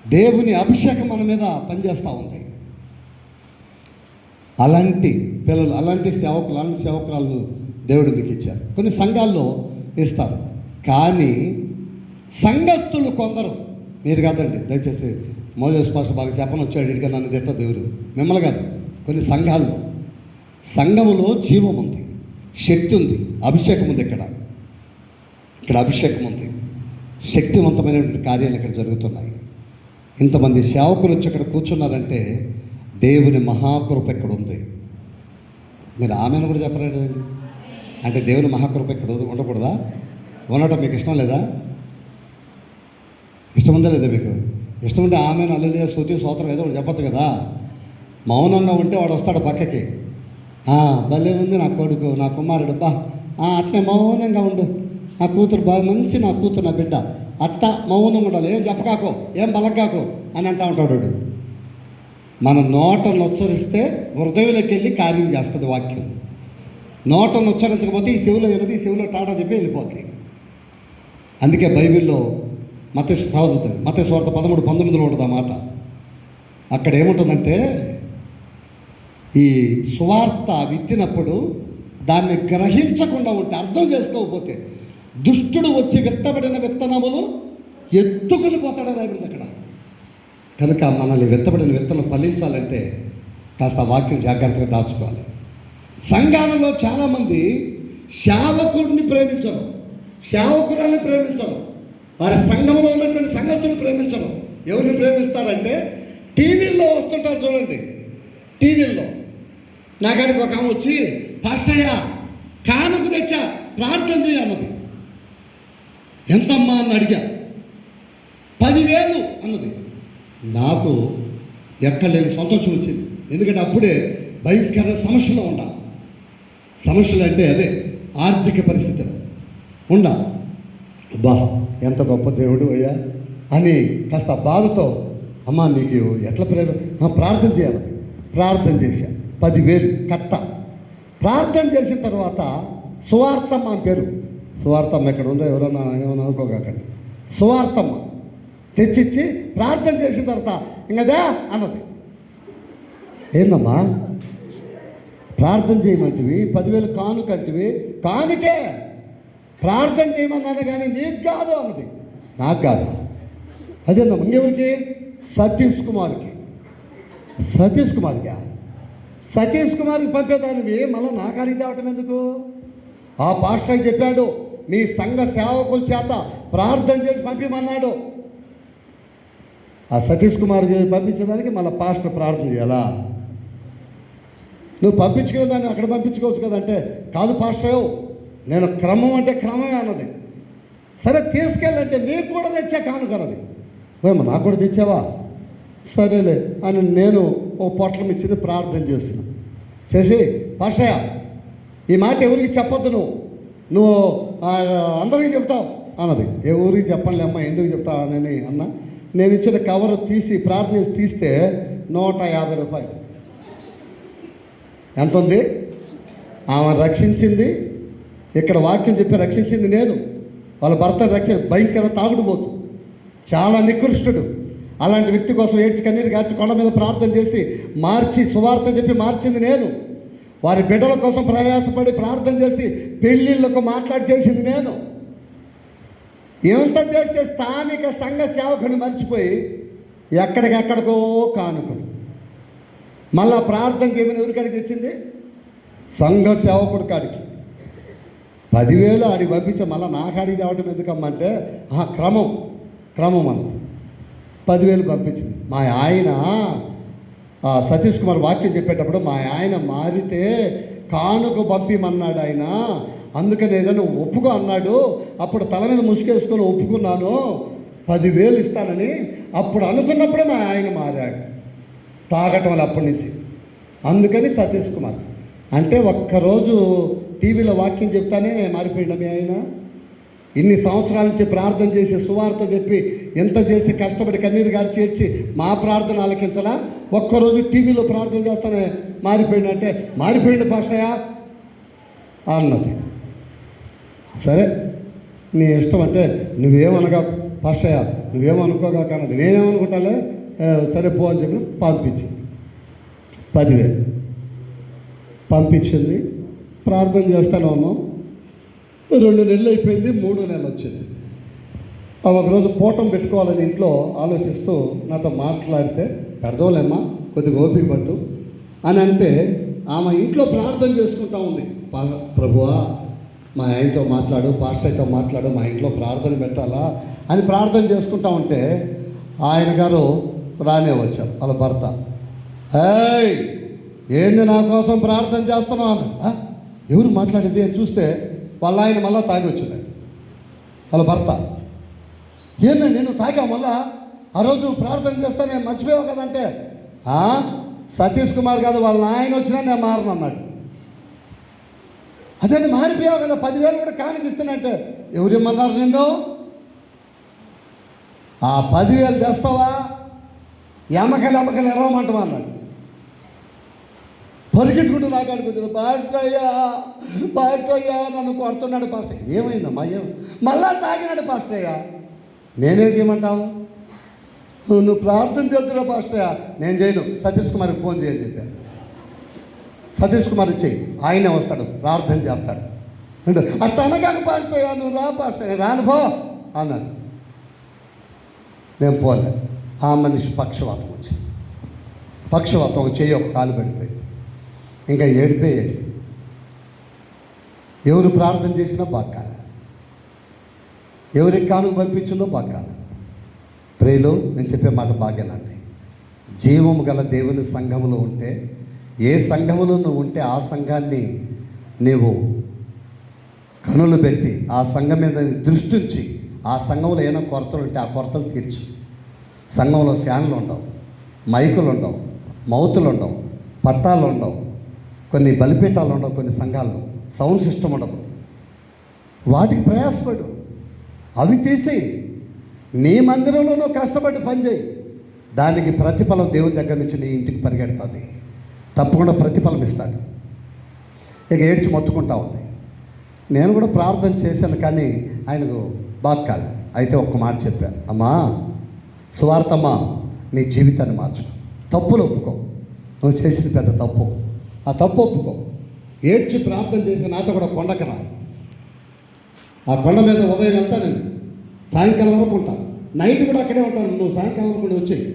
దేవుని అభిషేకం మన మీద పనిచేస్తూ ఉంది. అలాంటి పిల్లలు, అలాంటి సేవకురాలను దేవుడు మీకు ఇచ్చారు. కొన్ని సంఘాల్లో ఇస్తారు. కానీ సంఘస్థులు కొందరు, మీరు కాదండి దయచేసి, మోజేస్ పాస్టర్ బాగా చెప్పని వచ్చాడు ఇడిగా నన్ను తిట్ట దేవుడు, మిమ్మల్ని కాదు. కొన్ని సంఘములో జీవం ఉంది, శక్తి ఉంది, అభిషేకం ఉంది. ఇక్కడ అభిషేకం ఉంది, శక్తివంతమైనటువంటి కార్యాలు ఇక్కడ జరుగుతున్నాయి. ఇంతమంది సేవకులు వచ్చి ఇక్కడ కూర్చున్నారంటే దేవుని మహాకృప ఇక్కడ ఉంది. మీరు ఆమెను కూడా చెప్పలేదండి. అంటే దేవుని మహాకృప ఇక్కడ ఉండకూడదా? ఉండటం మీకు ఇష్టం లేదా? ఇష్టం ఉందా లేదా? మీకు ఇష్టం ఉంటే ఆమెను అల్లెలియా స్తుతి స్తోత్రం ఏదో ఒకటి చెప్పచ్చు కదా. మౌనంగా ఉంటే వాడు వస్తాడు పక్కకి. భలే ఉంది నా కొడుకు, నా కుమారుడు, అట్నే మౌనంగా ఉండు, నా కూతురు బాగా మంచి, నా కూతురు, నా బిడ్డ, అట్టా మౌనంగా ఉండాలి, ఏం చెప్పకాకో, ఏం బలగాకో అని అంటూ ఉంటాడు వాడు. మన నోటను ఉచ్చరిస్తే హృదయంలోకి వెళ్ళి కార్యం చేస్తుంది వాక్యం. నోటను ఉచ్చరించకపోతే ఈ చెవిలో వినది, ఈ చెవిలో టాటా చెప్పి వెళ్ళిపోతుంది. అందుకే బైబిల్లో మత్తయి చదువుతుంది, మత్తయి సువార్త 13:19 ఉంటుంది ఆ మాట. అక్కడ ఏముంటుందంటే, ఈ సువార్త విత్తినప్పుడు దాన్ని గ్రహించకుండా ఉంటే, అర్థం చేసుకోకపోతే దుష్టుడు వచ్చి విత్తబడిన విత్తనములు ఎత్తుకుని పోతాడని అయిపోయింది అక్కడ. కనుక మనల్ని విత్తబడిన విత్తనం ఫలించాలంటే కాస్త వాక్యం జాగ్రత్తగా దాచుకోవాలి. సంఘాలలో చాలామంది సేవకుడిని ప్రేమించరు, సేవకురాన్ని ప్రేమించరు, వారి సంఘంలో ఉన్నటువంటి సంఘస్థుని ప్రేమించరు. ఎవరిని ప్రేమిస్తారంటే, టీవీల్లో వస్తుంటారు చూడండి, టీవీల్లో నాకాడికి ఒక ఆమె వచ్చి, పాస్టయ్య కానుక తెచ్చా ప్రార్థన చేయన్నది. ఎంతమ్మా అని అడిగా. 10,000 అన్నది. నాకు ఎక్కడ లేని సంతోషం వచ్చింది. ఎందుకంటే అప్పుడే భయంకర సమస్యలో ఉండాలి. సమస్యలు అంటే అదే ఆర్థిక పరిస్థితులు అబ్బా ఎంత గొప్ప దేవుడు అయ్యా అని కాస్త బాధతో, అమ్మా నీకు ఎట్లా ప్రార్థన చేయాలి, ప్రార్థన చేశా. 10,000 కట్ట. ప్రార్థన చేసిన తర్వాత సువార్తమ్మ అని పేరు, సువార్తమ్మ ఎక్కడ ఉందో ఎవరన్నా ఏమన్నా అనుకోకండి, సువార్తమ్మ తెచ్చిచ్చి ప్రార్థన చేసిన తర్వాత ఇంకదా అన్నది. ఏందమ్మా ప్రార్థన చేయమంటివి, 10,000 కానుకంటివి, కానుకే ప్రార్థన చేయమన్నాను కానీ నీకు కాదు అన్నది. నాకు కాదు. అదేందమ్మా ఇంకెవరికి? సతీష్ కుమార్కి. సతీష్ కుమార్కి పంపేదానివి మళ్ళీ నాకు అడిగి తేవటం ఎందుకు? ఆ పాస్టర్ చెప్పాడు, మీ సంఘ సేవకుల చేత ప్రార్థన చేసి పంపిమన్నాడు. ఆ సతీష్ కుమార్కి పంపించేదానికి మళ్ళీ పాస్టర్ ప్రార్థన చేయాలా? నువ్వు పంపించుకునే దాన్ని అక్కడ పంపించుకోవచ్చు కదంటే, కాదు పాస్టర్ నేను క్రమం అంటే క్రమమే అన్నది. సరే తీసుకెళ్ళంటే నీకు కూడా తెచ్చా కానుకన్నది. మేము నాకు కూడా తెచ్చావా? సరేలే అని నేను ఓ పొట్లం ఇచ్చింది, ప్రార్థన చేసిన. చేసి పాస్టయ్య ఈ మాట ఎవరికి చెప్పొద్దు, నువ్వు అందరికీ చెప్తావు అన్నది. ఏ ఊరికి చెప్పండి అమ్మ, ఎందుకు చెప్తావు అని అన్న. నేను ఇచ్చిన కవర్ తీసి ప్రార్థన తీస్తే 150 రూపాయలు. ఎంత ఉంది? ఆమె రక్షించింది, ఇక్కడ వాక్యం చెప్పి రక్షించింది నేను. వాళ్ళ భర్త భయంకర తాగుడుపోతు, చాలా నికృష్టుడు. అలాంటి వ్యక్తి కోసం ఏడ్చి కన్నీరు కాచి కొండ మీద ప్రార్థన చేసి మార్చి సువార్త చెప్పి మార్చింది నేను. వారి బిడ్డల కోసం ప్రయాసపడి ప్రార్థన చేసి పెళ్ళిళ్ళకు మాట్లాడి చేసింది నేను. ఎంత చేస్తే స్థానిక సంఘ సేవకుని మర్చిపోయి ఎక్కడికెక్కడికో కానుకలు. మళ్ళా ప్రార్థనకి ఏమైనా ఎవరికాడికి తెచ్చింది? సంఘ సేవకుడి కాడికి. 10,000 ఆడికి పంపించే మళ్ళీ నా కాడికి తేవటం ఎందుకమ్మంటే క్రమం అన్నది. 10,000 పంపించింది. మా ఆయన సతీష్ కుమార్ వాక్యం చెప్పేటప్పుడు మా ఆయన మారితే కానుక పంపిమన్నాడు ఆయన, అందుకని ఏదైనా ఒప్పుకో అన్నాడు. అప్పుడు తల మీద ముసుగేసుకొని ఒప్పుకున్నాను, 10,000 ఇస్తానని. అప్పుడు అనుకున్నప్పుడే మా ఆయన మారాడు తాగటం వల్ల అప్పటి నుంచి. అందుకని సతీష్ కుమార్ అంటే ఒక్కరోజు టీవీలో వాక్యం చెప్తానే మారిపోయిందా మీ ఆయన? ఇన్ని సంవత్సరాల నుంచి ప్రార్థన చేసి సువార్త చెప్పి ఎంత చేసి కష్టపడి కన్నీరు గారి చేర్చి మా ప్రార్థన ఆలకించలా? ఒక్కరోజు టీవీలో ప్రార్థన చేస్తానే మారిపోయిందంటే, మారిపోయింది పాస్టయ్య అన్నది. సరే నీ ఇష్టం అంటే నువ్వేమనగా పాస్టయ్య, నువ్వేమనుకోగా అన్నది. నేనేమనుకుంటాలే, సరే పో అని చెప్పి పంపించింది. 10,000 పంపించింది. ప్రార్థన చేస్తానే ఉన్నాం. 2 నెలలు అయిపోయింది, 3వ నెల వచ్చింది. ఒకరోజు పూటం పెట్టుకోవాలని ఇంట్లో ఆలోచిస్తూ నాతో మాట్లాడితే, పెడదాంలేమ్మా కొద్దిగా ఓపిక పట్టు అని అంటే, ఆమె ఇంట్లో ప్రార్థన చేసుకుంటా ఉంది. ప్రభువా మా ఆయనతో మాట్లాడు, పాస్టర్తో మాట్లాడు, మా ఇంట్లో ప్రార్థన పెట్టాలా అని ప్రార్థన చేసుకుంటా ఉంటే ఆయన గారు రానే వచ్చారు, వాళ్ళ భర్త. ఏయ్ ఏంది నా కోసం ప్రార్థన చేస్తున్నావు అని. ఎవరు మాట్లాడేది అని చూస్తే వాళ్ళ ఆయన మళ్ళీ తాగి వచ్చినాడు, వాళ్ళ భర్త. ఏందండి నేను తాగా మళ్ళా? ఆ రోజు ప్రార్థన చేస్తానే మర్చిపోయావు కదంటే, సతీష్ కుమార్ కాదు, వాళ్ళ ఆయన వచ్చినా నేను మారను అన్నాడు. అదే మారిపోయావు కదా, 10,000 కూడా కానిపిస్తున్నట్టే. ఎవరిమ్మన్నారు నిన్ను? ఆ 10,000 తెస్తావా? ఎమ్మకలు ఎరవమంటావా అన్నాడు. పరిగెట్టుకుంటూ నాకాడుకుంటుంది, పాస్టర్ అయ్యా నన్ను కొడుతున్నాడు పాస్టర్. ఏమైందమ్మా? మళ్ళా తాగినాడు పాస్టర్ అయ్యా. నేనేం చేయమంటావు? నువ్వు ప్రార్థన చేస్తున్నావు పాస్టర్ అయ్యా. నేను చేయను, సతీష్ కుమార్కి ఫోన్ చేయని చెప్పాను. సతీష్ కుమార్ చెయ్యి, ఆయనే వస్తాడు, ప్రార్థన చేస్తాడు అంటే. అట్లా అనగాక పాస్టర్ అయ్యా, నువ్వు రా పాస్టర్ అయ్యా. రాను పో అన్నాను. నేను పోలే. ఆ మనిషి పక్షవాతం వచ్చింది. పక్షవాతం చెయ్యి ఒక కాలు పడిపోయింది. ఇంకా ఏడిపోయి ఎవరు ప్రార్థన చేసినా బాగాలి, ఎవరికి కానుక పంపించిందో బాగాలి. ప్రేలో నేను చెప్పే మాట బాగానండి. జీవము గల దేవుని సంఘములో ఉంటే, ఏ సంఘములో నువ్వు ఉంటే ఆ సంఘాన్ని నీవు కనులు పెట్టి ఆ సంఘం మీద దృష్టి ఉంచి ఆ సంఘంలో ఏమైనా కొరతలు ఉంటే ఆ కొరతలు తీర్చు. సంఘంలో ఫ్యాన్లు ఉండవు, మైకులు ఉండవు, మౌతులు ఉండవు, పట్టాలు ఉండవు, కొన్ని బలిపీఠాలు ఉండవు, కొన్ని సంఘాల్లో సౌండ్ సిస్టమ్ ఉండదు. వాటికి ప్రయాసపడు, అవి తీసేయి. నీ మందిరంలోనూ కష్టపడి పనిచేయి. దానికి ప్రతిఫలం దేవుని దగ్గర నుంచి నీ ఇంటికి పరిగెడుతుంది. తప్పకుండా ప్రతిఫలం ఇస్తాడు. ఇక ఏడ్చి మొత్తుకుంటా ఉంది. నేను కూడా ప్రార్థన చేశాను, కానీ ఆయనకు బాగా కాదు. అయితే ఒక్క మాట చెప్పాను, అమ్మా సువార్తమ్మా, నీ జీవితాన్ని మార్చుకో, తప్పులు ఒప్పుకో. నువ్వు చేసింది పెద్ద తప్పు, ఆ తప్పు ఒప్పుకో. ఏడ్చి ప్రార్థన చేసి నాతో కూడా కొండకు రా. ఆ కొండ మీద ఉదయం వెళ్తా, నేను సాయంకాలం వరకు ఉంటాను, నైట్ కూడా అక్కడే ఉంటాను. నువ్వు సాయంకాలం వరకు కూడా వచ్చేయి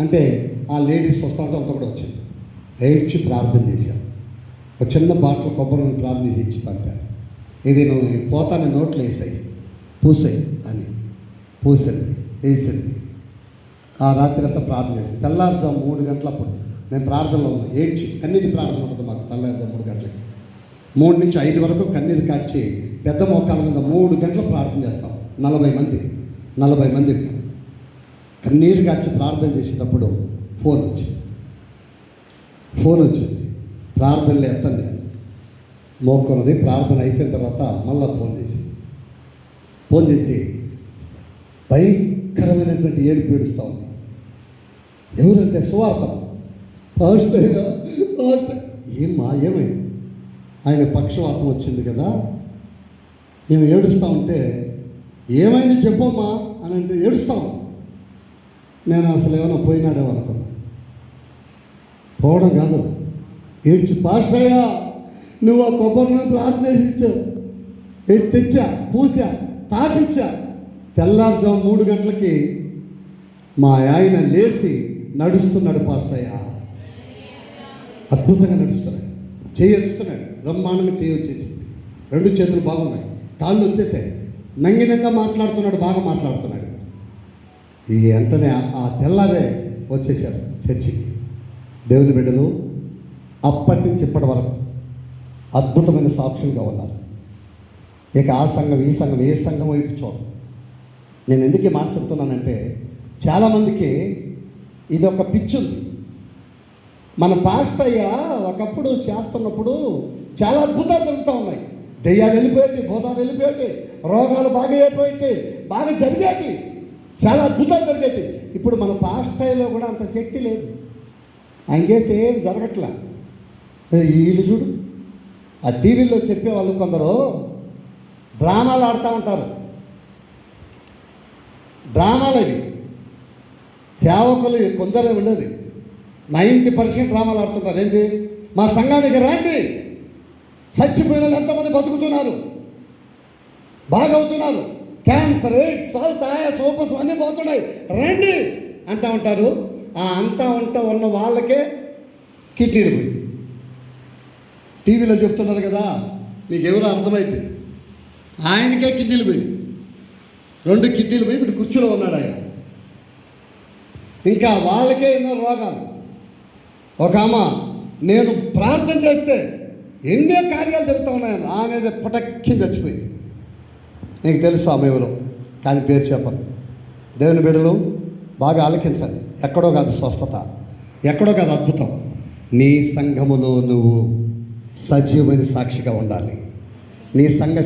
అంటే ఆ లేడీస్ వస్తూ ఉంటే అంతా కూడా వచ్చింది. ఏడ్చి ప్రార్థన చేశాను. ఒక చిన్న బాటలో కొబ్బరి నూనె ప్రార్థన చేసి ఇచ్చి పంపాను. ఇది నువ్వు పోతానే నోట్లో వేసాయి, పూసాయి అని. పూసింది, వేసింది. ఆ రాత్రి అంతా ప్రార్థన చేస్తాను. తెల్లారుజాము 3 గంటలప్పుడు మేము ప్రార్థనలో ఉన్నాం. ఏడ్చి కన్నీటి ప్రార్థన ఉంటుంది మాకు. తెల్లారుజాము 3 గంటలకి 3 నుంచి 5 వరకు కన్నీరు కాచి పెద్ద మోకాల మీద 3 గంటలు ప్రార్థన చేస్తాం. 40 మంది కన్నీరు కాచి ప్రార్థన చేసేటప్పుడు ఫోన్ వచ్చింది. ప్రార్థనలు ఎత్తండి మోక్కున్నది. ప్రార్థన అయిపోయిన తర్వాత మళ్ళీ ఫోన్ చేసి భయంకరమైనటువంటి ఏడుపు ఏడుస్తూ ఉంది. ఎవరంటే సువార్తం. ఏమైంది? ఆయన పక్షవాతం వచ్చింది కదా, మేము ఏడుస్తూ ఉంటే ఏమైంది చెప్పమ్మా అని అంటే ఏడుస్తూ ఉంది. నేను అసలు ఏమైనా పోయినాడేమో అనుకున్నా. పోవడం కాదు, ఏడ్చి పాస్టయ్యా నువ్వు ఆ కొబ్బరిని ప్రార్థన చేసి ఇచ్చావు, తెచ్చా, పూసా, తాపించా. తెల్లారుజాము 3 గంటలకి మా ఆయన లేచి నడుస్తున్నాడు పాస్టయ్య. అద్భుతంగా నడుస్తున్నాడు, చేయి ఎత్తుతున్నాడు, బ్రహ్మాండంగా చేయి వచ్చేసింది, 2 చేతులు బాగున్నాయి, కాళ్ళు వచ్చేసాయి, నంగినంగా మాట్లాడుతున్నాడు, బాగా మాట్లాడుతున్నాడు. ఈ వెంటనే ఆ తెల్లారే వచ్చేసారు చర్చికి దేవుని బిడ్డలు. అప్పటి నుంచి ఇప్పటి వరకు అద్భుతమైన సాక్షులుగా ఉన్నారు. ఇక ఆ సంఘం ఈ సంఘం ఏ సంఘం వైపు చూడరు. నేను ఎందుకు ఈ మాట చెప్తున్నానంటే, చాలామందికి ఇది ఒక పిచ్చి ఉంది. మన పాస్టయ్య ఒకప్పుడు చేస్తున్నప్పుడు చాలా అద్భుతాలు జరుగుతూ ఉన్నాయి. దెయ్యాలు వెళ్ళిపోయేటి, భూతాలు వెళ్ళిపోయేటి, రోగాలు బాగా అయిపోయేటి, బాగా జరిగేటి, చాలా అద్భుతాలు జరిగేటి. ఇప్పుడు మన పాస్టయ్యలో కూడా అంత శక్తి లేదు. ఆయన చేస్తే ఏం జరగట్లా. వీళ్ళు చూడు, ఆ టీవీలో చెప్పేవాళ్ళు కొందరు డ్రామాలు ఆడుతూ ఉంటారు. డ్రామాలు అవి సేవకులు కొందరే ఉండేది, 90% డ్రామాలు ఆడుతుంటారు. ఏంటి? మా సంఘానికి రండి, చచ్చిపోయిన వాళ్ళు ఎంతమంది బతుకుతున్నారు, బాగవుతున్నారు, క్యాన్సర్, ఎయిడ్స్, సాల్ట్, సోపస్ అన్నీ పోతున్నాయి, రండి అంటూ ఉంటారు. ఆ అంటా ఉన్న వాళ్ళకే కిడ్నీలు పోయింది. టీవీలో చెప్తున్నారు కదా, మీకు ఎవరో అర్థమైంది. ఆయనకే కిడ్నీలు పోయినాయి, 2 కిడ్నీలు పోయి ఇప్పుడు కుర్చీలో ఉన్నాడు ఆయన. ఇంకా వాళ్ళకే ఎన్నో రోగాలు. ఒక ఆమె నేను ప్రార్థన చేస్తే ఎన్నో కార్యాలు జరుగుతూ ఉన్నాయని ఆమె పటక్కి చచ్చిపోయింది. నీకు తెలుసు ఆమె ఎవరో, కానీ పేరు చెప్పను. దేవుని బిడ్డలు బాగా ఆలకించండి. ఎక్కడో కాదు స్వస్థత, ఎక్కడో కాదు అద్భుతం. నీ సంఘములో నువ్వు సజీవమైన సాక్షిగా ఉండాలి. నీ సంఘ